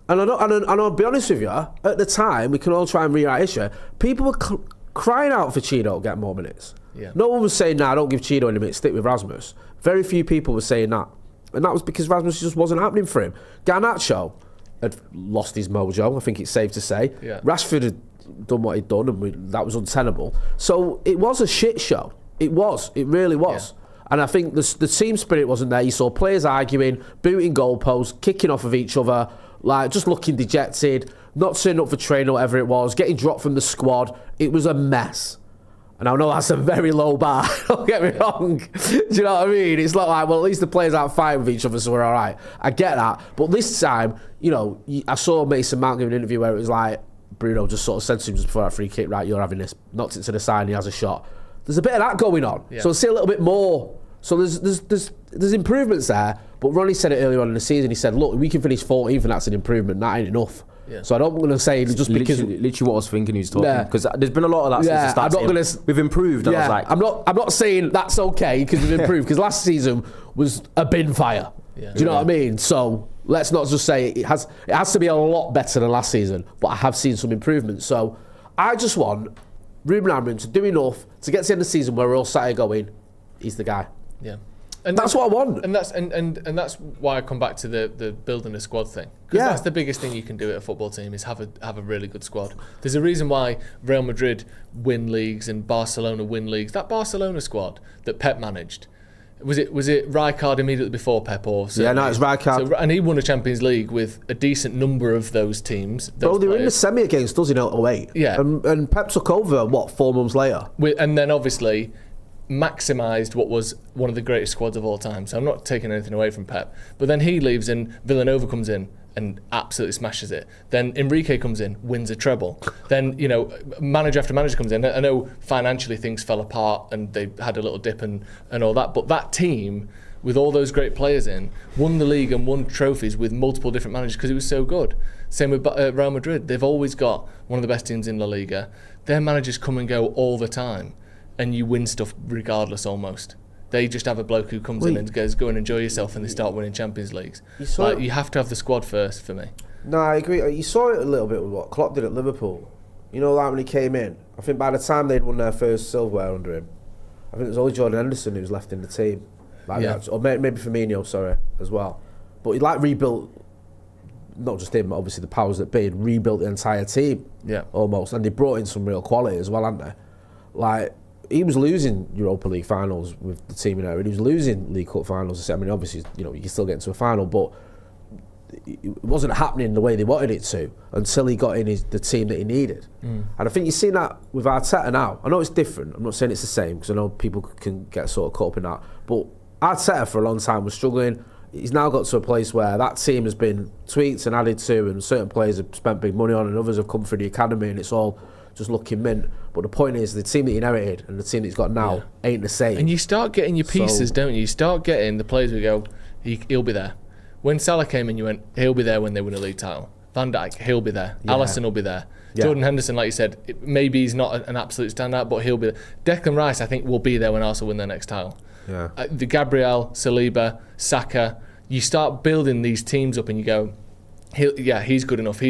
And I'll be honest with you, at the time, we can all try and rewrite history, people were crying out for Cheeto to get more minutes. Yeah. No one was saying, nah, don't give Cheeto any minutes, stick with Rasmus. Very few people were saying that. And that was because Rasmus just wasn't happening for him. Garnacho had lost his mojo, I think it's safe to say. Yeah. Rashford had done what he'd done, and that was untenable. So it was a shit show. It was. It really was. Yeah. And I think the team spirit wasn't there. You saw players arguing, booting goalposts, kicking off of each other, like just looking dejected, not turning up for training or whatever it was, getting dropped from the squad. It was a mess. And I know that's a very low bar, don't get me wrong. Do you know what I mean? It's not like, well, at least the players aren't fighting with each other, so we're all right. I get that. But this time, I saw Mason Mount give an interview where it was like, Bruno just sort of said to him just before that free kick, right, you're having this, knocked it to the side and he has a shot. There's a bit of that going on. Yeah. So I'll see a little bit more. So there's improvements there. But Ronnie said it earlier on in the season, he said, look, we can finish 14th and that's an improvement, that ain't enough. Yeah. So I don't want to say just because literally what I was thinking he was talking because there's been a lot of that since the start. We've improved. And I was like, I'm not saying that's okay because we've improved because last season was a bin fire. Yeah. Do you know what I mean? So let's not just say it has to be a lot better than last season, but I have seen some improvements. So I just want Ruben Amorim to do enough to get to the end of the season where we're all sat here going, he's the guy. Yeah. And that's what I want. And that's why I come back to the building a squad thing. Because that's the biggest thing you can do at a football team is have a really good squad. There's a reason why Real Madrid win leagues and Barcelona win leagues. That Barcelona squad that Pep managed, was it Rijkaard immediately before Pep or it's Rijkaard. So, and he won a Champions League with a decent number of those teams. Bro, they were in the semi against us in 08. Yeah. And Pep took over, 4 months later? And then obviously maximised what was one of the greatest squads of all time. So I'm not taking anything away from Pep. But then he leaves and Villanova comes in and absolutely smashes it. Then Enrique comes in, wins a treble. Then, manager after manager comes in. I know financially things fell apart and they had a little dip and all that, but that team, with all those great players in, won the league and won trophies with multiple different managers because it was so good. Same with Real Madrid. They've always got one of the best teams in La Liga. Their managers come and go all the time and you win stuff regardless almost. They just have a bloke who comes in and goes, go and enjoy yourself, and they start winning Champions Leagues. You have to have the squad first for me. No, I agree. You saw it a little bit with what Klopp did at Liverpool. When he came in, I think by the time they'd won their first silverware under him, I think it was only Jordan Henderson who was left in the team. Or maybe Firmino, as well. But he rebuilt, not just him, but obviously the powers that be, and rebuilt the entire team. Yeah. Almost. And they brought in some real quality as well, hadn't they? He was losing Europa League finals with the team in there. He was losing League Cup finals. I mean, obviously, you can still get into a final, but it wasn't happening the way they wanted it to until he got in the team that he needed. And I think you've seen that with Arteta now. I know it's different. I'm not saying it's the same because I know people can get sort of caught up in that. But Arteta for a long time was struggling. He's now got to a place where that team has been tweaked and added to, and certain players have spent big money on, and others have come through the academy, and it's all just looking mint. But the point is, the team that he inherited and the team that he's got now ain't the same. And you start getting your pieces, don't you? You start getting the players who go, he'll be there. When Salah came in, you went, he'll be there when they win a league title. Van Dijk, he'll be there. Yeah. Alisson will be there. Yeah. Jordan Henderson, like you said, maybe he's not an absolute standout, but he'll be there. Declan Rice, I think, will be there when Arsenal win their next title. Yeah. The Gabriel, Saliba, Saka, you start building these teams up and you go, he's good enough.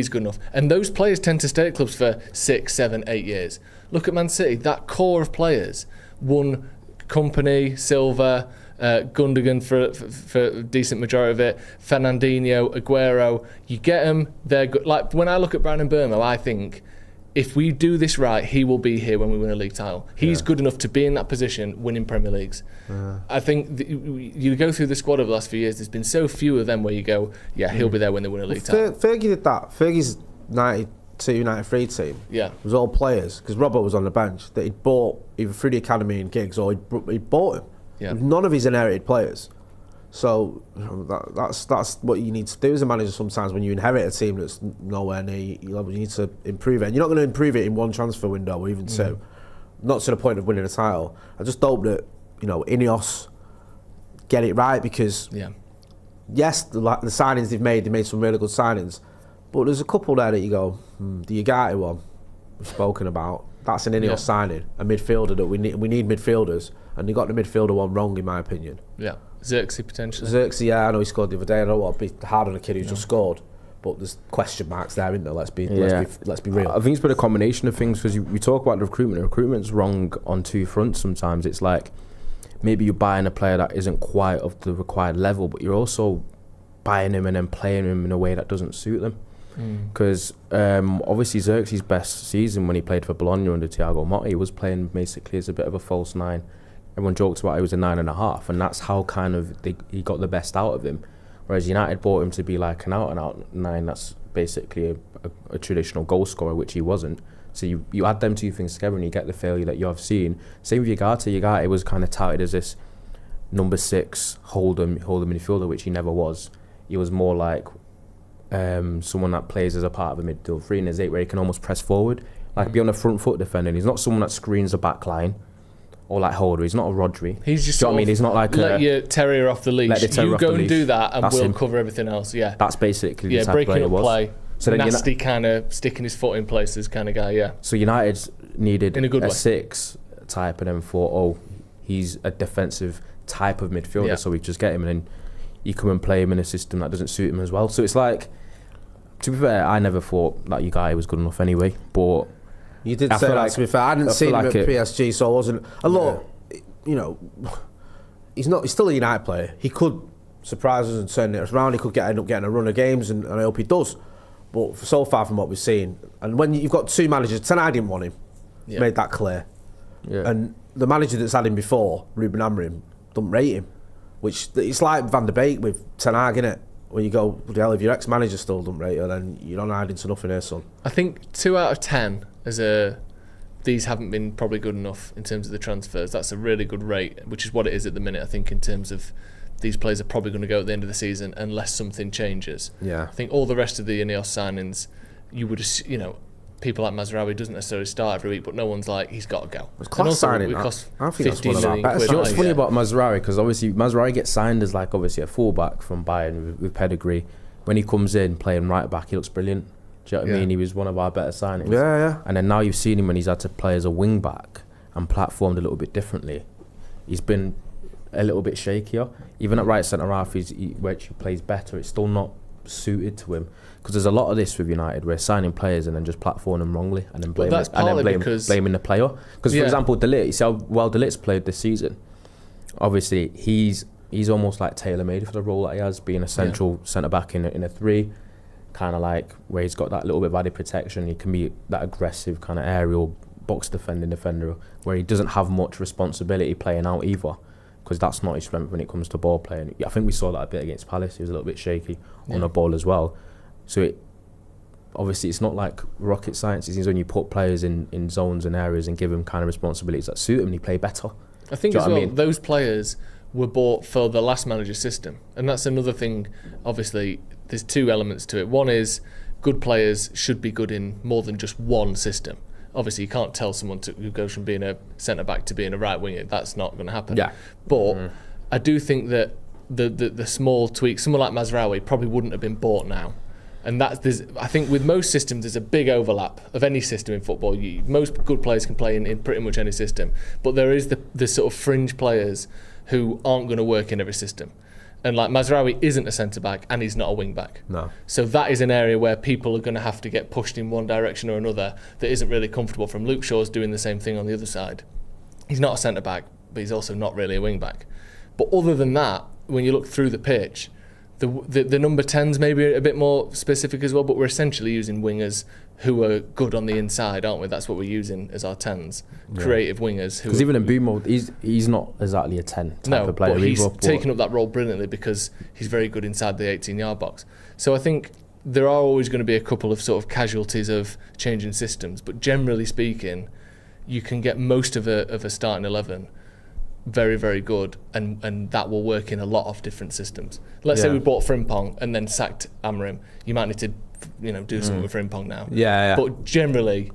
And those players tend to stay at clubs for 6, 7, 8 years. Look at Man City, that core of players won Company, Silva, Gundogan for a decent majority of it, Fernandinho, Aguero. You get them, they're good. Like when I look at Brandon Burmo, I think if we do this right, he will be here when we win a league title. He's good enough to be in that position, winning Premier Leagues. I think you go through the squad over the last few years, there's been so few of them where you go, he'll be there when they win a league title. Fergie did that. Fergie's 92, 93 team was all players, because Robbo was on the bench, that he'd bought either through the academy in gigs or he'd bought him. Yeah. None of his inherited players. So that's what you need to do as a manager sometimes when you inherit a team that's nowhere near your level. You need to improve it. And you're not going to improve it in one transfer window or even two. Not to the point of winning a title. I just hope that, Ineos get it right because, yes, the signings they made some really good signings. But there's a couple there that you go, the Ugarte one we've spoken about, that's an Ineos signing, a midfielder that we need midfielders, and they got the midfielder one wrong in my opinion. Yeah, Xerxes potentially. Xerxes, I know he scored the other day. I don't want to be hard on a kid who's just scored, but there's question marks there, isn't there? Let's be real. I think it's been a combination of things because we talk about the recruitment. The recruitment's wrong on two fronts. Sometimes it's like maybe you're buying a player that isn't quite of the required level, but you're also buying him and then playing him in a way that doesn't suit them. Because obviously Xerxes' best season when he played for Bologna under Thiago Motta was playing basically as a bit of a false nine. Everyone jokes about he was a 9.5, and that's how kind of he got the best out of him. Whereas United bought him to be like an out-and-out 9 that's basically a traditional goal scorer, which he wasn't. So you add them two things together and you get the failure that you have seen. Same with Ugarte. Ugarte was kind of touted as this number 6 holder midfielder, which he never was. He was more like someone that plays as a part of a midfield 3 in his 8 where he can almost press forward, like be on the front foot defending. He's not someone that screens the back line or like holder. He's not a Rodri. He's just sort of, he's not like let your terrier off the leash. You go and do that and we'll cover everything else. Yeah, that's basically the type breaking player up was. Play. So nasty then kind of sticking his foot in places kind of guy. Yeah. So United needed in a good way. 6 type and then thought, he's a defensive type of midfielder, so we just get him and then you come and play him in a system that doesn't suit him as well. So it's like, to be fair, I never thought that Ugarte was good enough anyway, but you did say that, to be fair. I didn't see him at PSG, so I wasn't a lot. he's still a United player. He could surprise us and turn it around. He could end up getting a run of games, and I hope he does. But so far from what we've seen, and when you've got two managers, Ten Hag didn't want him. Yeah. Made that clear. Yeah. And the manager that's had him before, Ruben Amorim, don't rate him. Which it's like Van der Beek with Ten Hag, innit? When you go, bloody hell, if your ex-manager still don't rate you, then you're not hiding to nothing here, son. I think 2 out of 10 these haven't been probably good enough in terms of the transfers. That's a really good rate, which is what it is at the minute, I think, in terms of these players are probably going to go at the end of the season unless something changes. Yeah. I think all the rest of the Ineos signings, you would, people like Mazraoui doesn't necessarily start every week, but no one's like, he's got to go. It's class signing. I think that's one of our better. You know what's funny about Mazraoui? Because obviously Mazraoui gets signed as obviously a fullback from Bayern with pedigree. When he comes in playing right back, he looks brilliant. Do you know what I mean? He was one of our better signings. Yeah. And then now you've seen him when he's had to play as a wing back and platformed a little bit differently. He's been a little bit shakier. Even at right centre half, where he plays better, it's still not suited to him. Because there's a lot of this with United, we're signing players and then just platforming them wrongly and then blaming the player. Because for example, De Ligt, you see how well De Ligt's played this season. Obviously, he's almost like tailor-made for the role that he has, being a central centre back in a 3. Kind of like where he's got that little bit of added protection. He can be that aggressive kind of aerial box defender where he doesn't have much responsibility playing out either, because that's not his strength when it comes to ball playing. I think we saw that a bit against Palace. He was a little bit shaky on the ball as well. So obviously it's not like rocket science. It's when you put players in zones and areas and give them kind of responsibilities that suit them, and he play better. I think as well, those players were bought for the last manager's system, and that's another thing. Obviously there's 2 elements to it. One is good players should be good in more than just one system. Obviously you can't tell someone who goes from being a centre back to being a right winger. That's not going to happen. But I do think that the small tweaks, someone like Mazraoui probably wouldn't have been bought now. And I think with most systems there's a big overlap of any system in football. Most good players can play in pretty much any system, but there is the sort of fringe players who aren't going to work in every system. And like Mazraoui isn't a centre back and he's not a wing back. No. So that is an area where people are going to have to get pushed in one direction or another that isn't really comfortable from. Luke Shaw's doing the same thing on the other side. He's not a centre back, but he's also not really a wing back. But other than that, when you look through the pitch, the number 10's maybe a bit more specific as well, but we're essentially using wingers who are good on the inside, aren't we? That's what we're using as our 10s. Creative wingers. Because even in Bumo, he's not exactly a 10 type of player. But he's taken up that role brilliantly because he's very good inside the 18-yard box. So I think there are always going to be a couple of sort of casualties of changing systems, but generally speaking, you can get most of a starting 11 very, very good, and that will work in a lot of different systems. Let's say we bought Frimpong and then sacked Amorim. You might need to do something with Frimpong now. Yeah. But generally,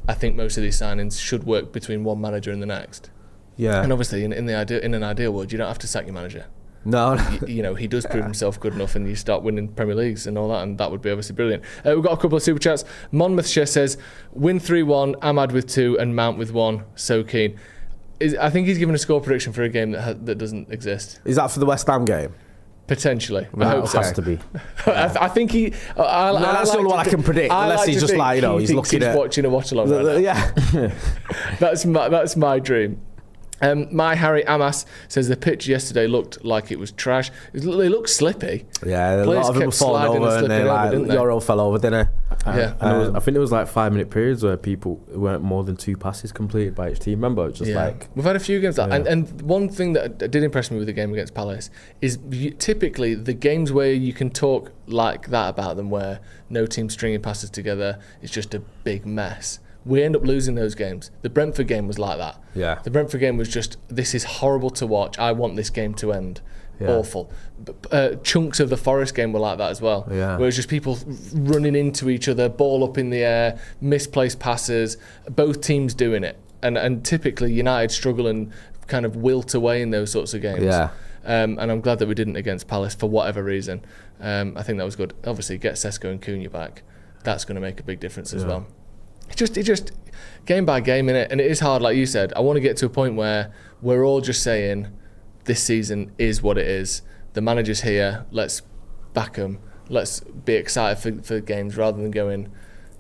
I think most of these signings should work between one manager and the next. Yeah. And obviously, in an ideal world, you don't have to sack your manager. No. He does prove himself good enough, and you start winning Premier Leagues and all that, and that would be obviously brilliant. We've got a couple of super chats. Monmouthshire says, win 3-1, Ahmad with 2, and Mount with 1. So keen. I think he's given a score prediction for a game that doesn't exist. Is that for the West Ham game? Potentially. Right, I hope so. Has to be. I think he... that's the only one I can predict, unless he's just like, he's looking at... watching a watch-along right now. Yeah. That's my dream. My Harry Amas says the pitch yesterday looked like it was trash. It looked slippy. Yeah, a lot of people falling over and then Euro fell over, didn't he? Yeah. I think there was like 5-minute periods where people weren't more than 2 passes completed by each team. Remember, it's just we've had a few games and one thing that did impress me with the game against Palace is typically the games where you can talk like that about them, where no team stringing passes together, it's just a big mess. We end up losing those games. The Brentford game was like that. Yeah. The Brentford game was just, this is horrible to watch. I want this game to end. Yeah. Awful. Chunks of the Forest game were like that as well. Yeah. Where it was just people running into each other, ball up in the air, misplaced passes, both teams doing it. And typically United struggle and kind of wilt away in those sorts of games. Yeah. And I'm glad that we didn't against Palace for whatever reason. I think that was good. Obviously, get Sesko and Cunha back. That's going to make a big difference as well. It's just game by game, innit? And it is hard, like you said. I want to get to a point where we're all just saying this season is what it is. The manager's here. Let's back him. Let's be excited for games rather than going,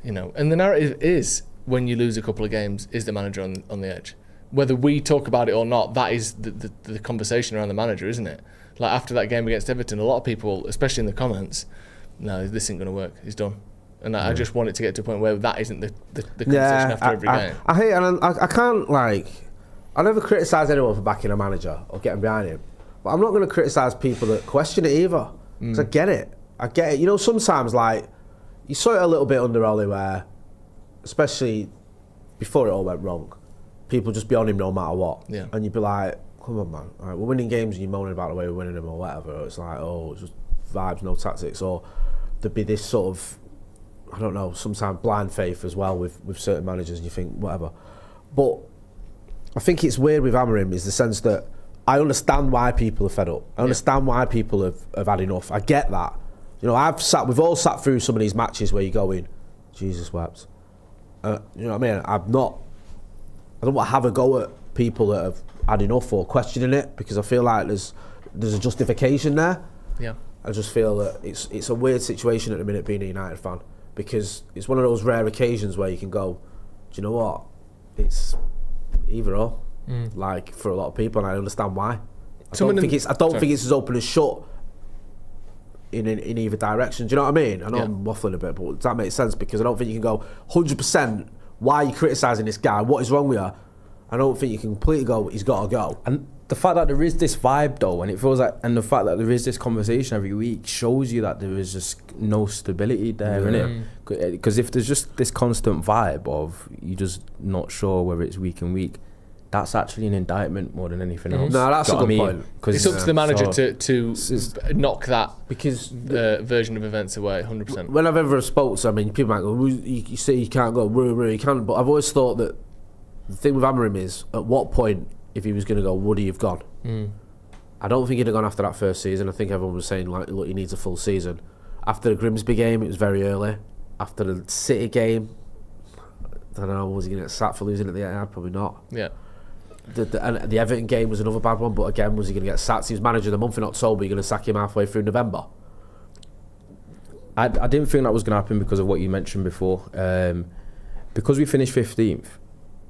And the narrative is, when you lose a couple of games, is the manager on the edge. whether we talk about it or not, that is the conversation around the manager, isn't it? Like after that game against Everton, a lot of people, especially in the comments, no, this isn't going to work. He's done. And I just want it to get to a point where that isn't the conversation after every game. I hate, and I can't, like, I never criticise anyone for backing a manager or getting behind him, but I'm not going to criticise people that question it either, because I get it. You know, sometimes, like, you saw it a little bit under Ollie where, especially before it all went wrong, people just be on him no matter what. Yeah. And you'd be like, come on, man. All right, we're winning games and you're moaning about the way we're winning them or whatever. It's like, oh, it's just vibes, no tactics. Or there'd be this sort of, I don't know, sometimes blind faith as well with certain managers, and you think, whatever. But I think it's weird with Amorim is the sense that I understand why people are fed up. I understand why people have had enough. I get that. You know, we've all sat through some of these matches where you're going, Jesus wept. You know what I mean? I don't want to have a go at people that have had enough or questioning it, because I feel like there's a justification there. Yeah. I just feel that it's a weird situation at the minute being a United fan, because it's one of those rare occasions where you can go, do you know what? It's either or, like for a lot of people, and I understand why. I don't think it's as open as shut in either direction. Do you know what I mean? I know I'm waffling a bit, but does that make sense? Because I don't think you can go 100%. Why are you criticising this guy? What is wrong with you? I don't think you can completely go, he's got to go. And the fact that there is this vibe though, and it feels like, and the fact that there is this conversation every week shows you that there is just no stability there, innit? Because if there's just this constant vibe of you're just not sure whether it's week and week, that's actually an indictment more than anything else. No, that's a good point. It's up to the manager to knock that version of events away, 100%. When I've ever spoke to, I mean, people might go, you say you can't go, you can, but I've always thought that the thing with Amorim is, at what point, if he was going to go, would he have gone? I don't think he'd have gone after that first season. I think everyone was saying, like, look, he needs a full season. After the Grimsby game, it was very early. After the City game, I don't know, was he going to get sacked for losing at the Etihad? Probably not. Yeah. The Everton game was another bad one, but again, was he going to get sacked? He was manager of the month in October. You're going to sack him halfway through November? I didn't think that was going to happen because of what you mentioned before. Because we finished 15th,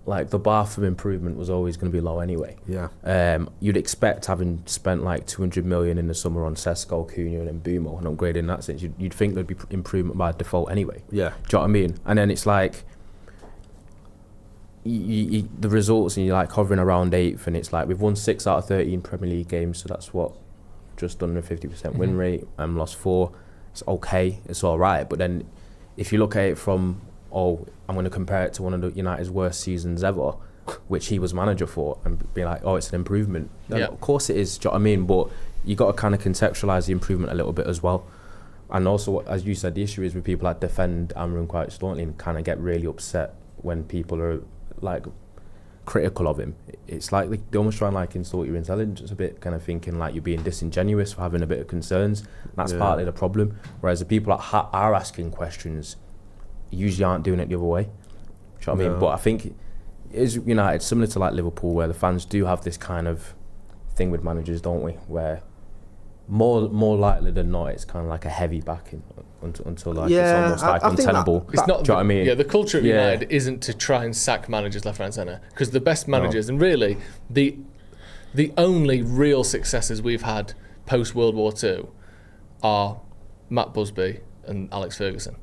like the bar for improvement was always going to be low anyway. Yeah. You'd expect, having spent like 200 million in the summer on Sesko, Cunha and Mbumo and upgrading in that sense, you'd think there'd be improvement by default anyway. Yeah. Do you know what I mean? And then it's like, the results, and you're like hovering around 8th, and it's like we've won 6 out of 13 Premier League games, so that's what, just under 50% win rate, and lost 4. It's okay, it's all right. But then if you look at it from, I'm going to compare it to one of the United's worst seasons ever, which he was manager for, and be like, it's an improvement. Then of course it is, do you know what I mean? But you got to kind of contextualise the improvement a little bit as well. And also, as you said, the issue is with people that defend Amorim quite staunchly and kind of get really upset when people are like critical of him. It's like they almost try and like insult your intelligence a bit, kind of thinking like you're being disingenuous for having a bit of concerns. That's partly the problem. Whereas the people that are asking questions usually aren't doing it the other way. Do you know what I mean? But I think it is United, similar to like Liverpool, where the fans do have this kind of thing with managers, don't we? Where more likely than not, it's kind of like a heavy backing until like it's almost like untenable. It's not. Do you know what I mean? Yeah, the culture of United isn't to try and sack managers left, right, and centre, because the best managers, and really the only real successes we've had post World War II are Matt Busby and Alex Ferguson,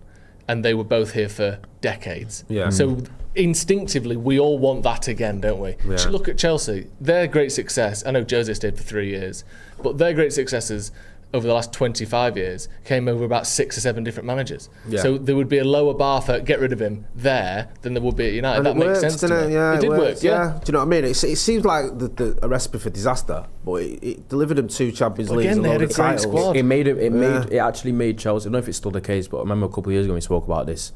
and they were both here for decades. Yeah. So instinctively, we all want that again, don't we? Yeah. Just look at Chelsea. Their great success, I know Jose stayed for 3 years, but their great successes over the last 25 years came over about 6 or 7 different managers. Yeah. So there would be a lower bar for get rid of him there than there would be at United. And that makes sense to me. Yeah, it did work. Yeah. Do you know what I mean? It seems like a recipe for disaster, but it delivered them 2 Champions Leagues. Again, they had a great squad. It actually made Chelsea. I don't know if it's still the case, but I remember a couple of years ago we spoke about this.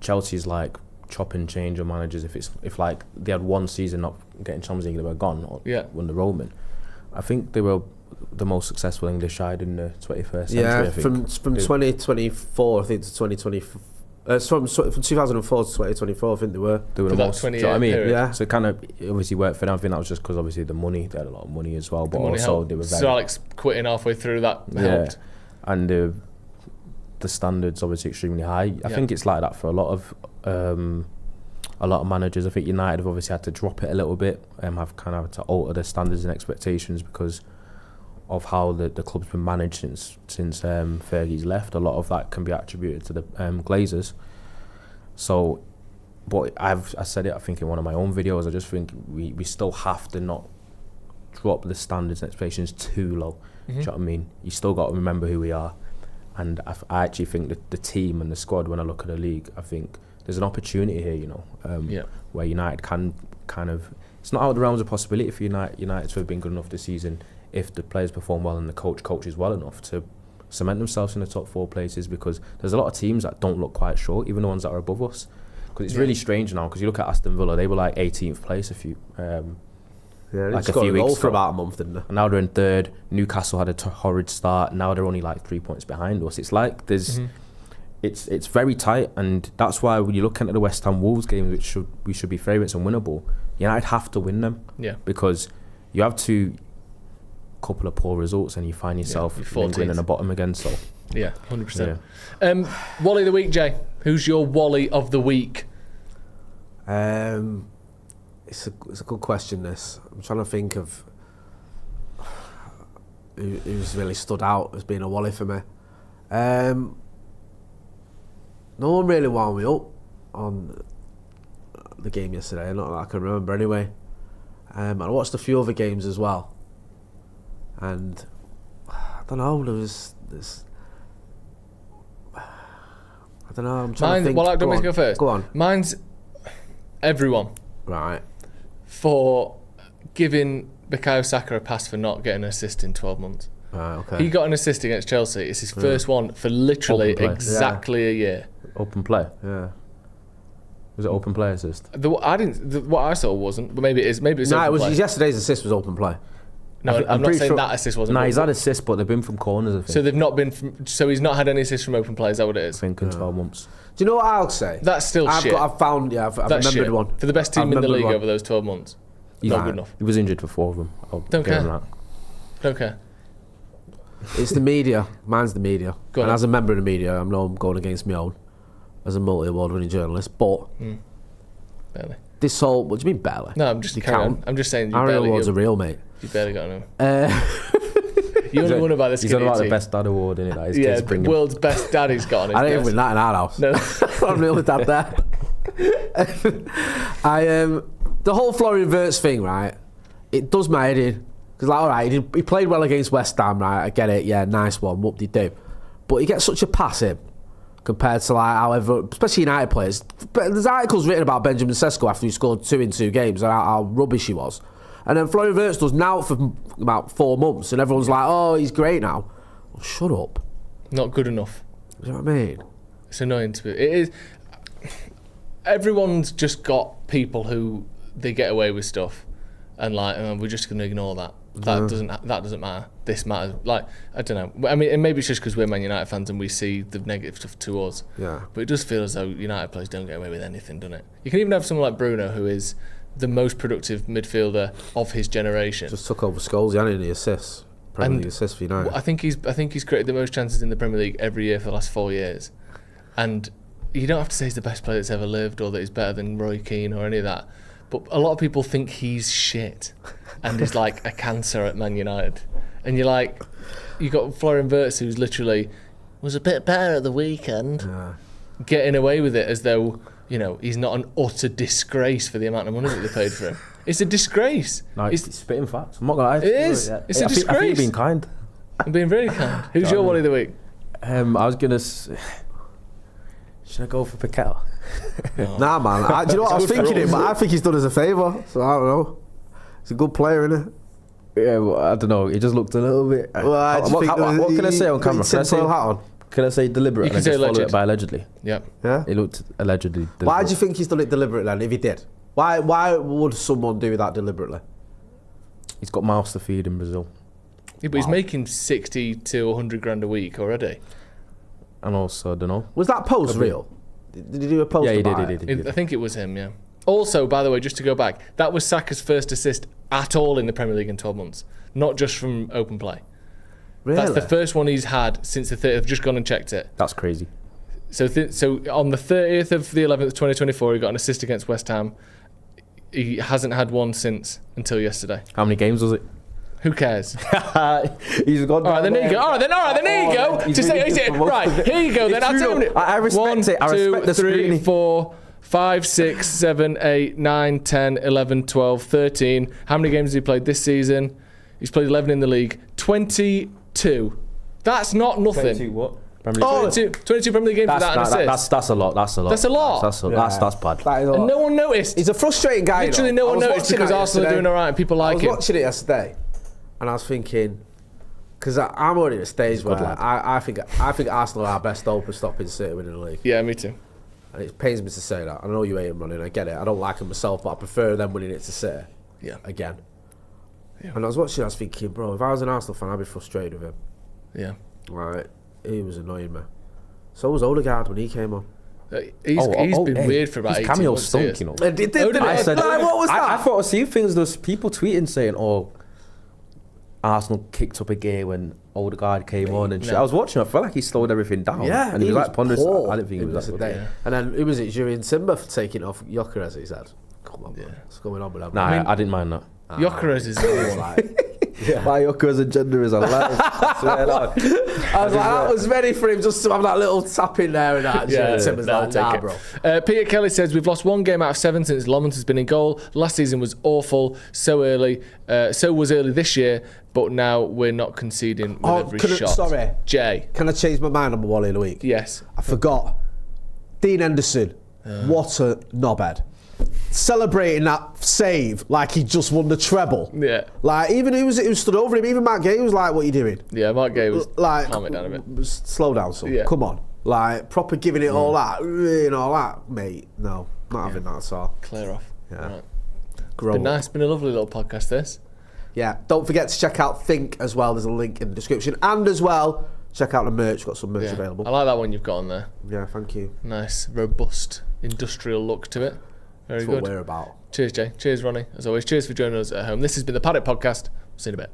Chelsea's like chop and change on managers. If like they had one season not getting Champions League, they were gone. Or under Roman. I think they were the most successful English side in the 21st century. Yeah, from 2024, I think, to 2024. From 2004 to 2024, I think they were the most. 20 do you know what I mean? Period. Yeah. So it kind of obviously worked for them. I think that was just because obviously the money, they had a lot of money as well, but also they were very. So Alex quitting halfway through that helped. And the standards obviously extremely high. I think it's like that for a lot a lot of managers. I think United have obviously had to drop it a little bit, have kind of had to alter their standards and expectations because of how the club's been managed since Fergie's left. A lot of that can be attributed to the Glazers. So, but I said it, I think, in one of my own videos. I just think we still have to not drop the standards and expectations too low. Do you know what I mean? You still got to remember who we are. And I actually think that the team and the squad, when I look at the league, I think there's an opportunity here, you know, where United can kind of... It's not out of the realms of possibility for United to have been good enough this season if the players perform well and the coach coaches well enough to cement themselves in the top 4 places, because there's a lot of teams that don't look quite sure, even the ones that are above us. Because it's really strange now, because you look at Aston Villa, they were like 18th place a few weeks for about a month, didn't they? And now they're in 3rd. Newcastle had a horrid start. Now they're only like 3 points behind us. It's like there's, it's very tight, and that's why when you look into the West Ham Wolves game, which we should be favourites and winnable, United have to win them. Yeah. Because you have to couple of poor results and you find yourself lingering in the bottom again. So yeah, 100%. Wally of the week, Jay. Who's your Wally of the week? It's a good question, this. I'm trying to think of who's really stood out as being a Wally for me. No one really wound me up on the game yesterday, not that I can remember anyway. I watched a few other games as well, and I don't know, there's I don't know, I'm trying to think. Well, do you want me to go first? Go on. Mine's everyone. Right. For giving Bukayo Saka a pass for not getting an assist in 12 months. Right, okay. He got an assist against Chelsea. It's his first one for literally exactly a year. Open play. Yeah. Was it open play assist? What I saw wasn't, but maybe it is. Maybe it's open play. Yesterday's assist was open play. No, I'm not saying that assist wasn't. He's had assists, but they've been from corners, I think. So they've not been from. So he's not had any assists from open play. Is that what it is? I think in 12 months. Do you know what I'll say? That's still shit. I've remembered shit. one. For the best team in the league over those 12 months. Not good enough. He was injured for 4 of them. Don't care. It's the media. Mine's the media. And as a member of the media, I know I'm going against my own as a multi-award winning journalist, but barely. This whole... What do you mean barely? No, I'm just carrying on. I'm just saying you Harry barely... Award's a real, mate. You barely got him. You only won about this. He's on about the best dad award, isn't it? Like his kids bring him. World's best dad he's got on his I didn't even win that in our house. No. I'm the only dad there. The whole Florian Wirtz thing, right? It does my head in. Because, like, all right, he played well against West Ham, right? I get it. Yeah, nice one. What did he do? But he gets such a pass in compared to, like, however, especially United players. But there's articles written about Benjamin Sesko after he scored 2 in 2 games and how rubbish he was. And then Florian Wirtz does now for about 4 months, and everyone's like, "Oh, he's great now." Well, shut up. Not good enough. You know what I mean? It's annoying to be. It is. Everyone's just got people who they get away with stuff, and like we're just going to ignore that. That doesn't matter. This matters. Like, I don't know. I mean, and maybe it's just because we're Man United fans and we see the negative stuff to us. Yeah. But it does feel as though United players don't get away with anything, doesn't it? You can even have someone like Bruno, who is the most productive midfielder of his generation. Just took over Scholes, and the assists. Premier League assists for United. I think he's created the most chances in the Premier League every year for the last 4 years. And you don't have to say he's the best player that's ever lived or that he's better than Roy Keane or any of that. But a lot of people think he's shit and is like a cancer at Man United. And you're like, you got Florian Wirtz, who's literally was a bit better at the weekend, getting away with it as though, you know, he's not an utter disgrace for the amount of money that they paid for him. It's a disgrace. No, it's spitting facts. I'm not gonna lie. It is. It's a disgrace. I think you're being kind. I'm being very kind. Who's your Wally of the week? I was gonna. Should I go for Paqueta? No. Nah, man. Do you know what I was thinking? But I think he's done us a favour. So I don't know. He's a good player, isn't he? Yeah, well, I don't know. He just looked a little bit. Well, what can I say on camera? Can I say deliberate? You can say follow it by allegedly. Yep. Yeah. It looked allegedly. Deliberate. Why do you think he's done it deliberately then? If he did, why would someone do that deliberately? He's got mouths to feed in Brazil. Yeah, but he's making 60 to 100 grand a week already. And also, I don't know. Was that post real? Did he do a post? Yeah, he did. I think it was him, yeah. Also, by the way, just to go back, that was Saka's first assist at all in the Premier League in 12 months, not just from open play. Really? That's the first one he's had since the 30th. I've just gone and checked it. That's crazy. So on the 30th of the 11th, 2024, he got an assist against West Ham. He hasn't had one since until yesterday. How many games was it? Who cares? He's got. All right, then there you go. All right, then there you go. Just say, right, here you go. Then I'll tell you. I respect it. I respect the scrutiny. 1, 2, 3, 4, 5, 6, 7, 8, 9, 10, 11, 12, 13. How many games has he played this season? He's played 11 in the league. 22. That's not nothing. 22 what? 22 Premier League games without an assist. That's a lot. That's a lot. That's a lot. That's bad. That is a lot. And no one noticed. He's a frustrating guy. Literally no one noticed because Arsenal are doing all right and people like him. I was watching it yesterday, and I was thinking, because I'm already at a stage where I think Arsenal are our best hope of stopping City winning the league. Yeah, me too. And it pains me to say that. I know you hate him running. I get it. I don't like him myself, but I prefer them winning it to City. Yeah. Again. Yeah. And I was watching, I was thinking, bro, if I was an Arsenal fan, I'd be frustrated with him. Yeah. Right. He was annoying me. So was Odegaard when he came on. He's been weird for about 18 months. His cameo stunk, you know. I said, what was that? I thought a few things. There's people tweeting saying, "Oh, Arsenal kicked up a gear when Odegaard came on," and shit. I was watching. I felt like he slowed everything down. Yeah, and he was like ponderous. Poor. I didn't think he was that good. Yeah. And then who was it? Julian Timber for taking off Gyökeres. He said, "Come on, man. What's going on with that?" Nah, I didn't mind that. Gyökeres is the one. My Gyökeres agenda is alive. I was like, that was ready for him just to have that little tap in there and that. Timber's like, nah, bro. Peter Kelly says, we've lost 1 game out of 7 since Lomond has been in goal. Last season was awful, so was early this year, but now we're not conceding with every shot. Sorry. Jay. Can I change my mind on my Wally of the week? Yes. I forgot. Dean Henderson. What a knobhead. Celebrating that save like he just won the treble. Yeah. Like, even who stood over him, even Mark Gay was like, what are you doing? Yeah, Mark Gay was like, calm it down a bit. Slow down, son. Yeah. Come on. Like, proper giving it all that, mate. No, not having that at all. Clear off. Yeah. Right. Grow Been up. nice. It's been a lovely little podcast, this. Yeah. Don't forget to check out Think as well. There's a link in the description. And as well, check out the merch. Got some merch available. I like that one you've got on there. Yeah, thank you. Nice, robust, industrial look to it. Very That's good. what we're about. Cheers, Jay. Cheers, Ronnie. As always, cheers for joining us at home. This has been the Paddock Podcast. See you in a bit.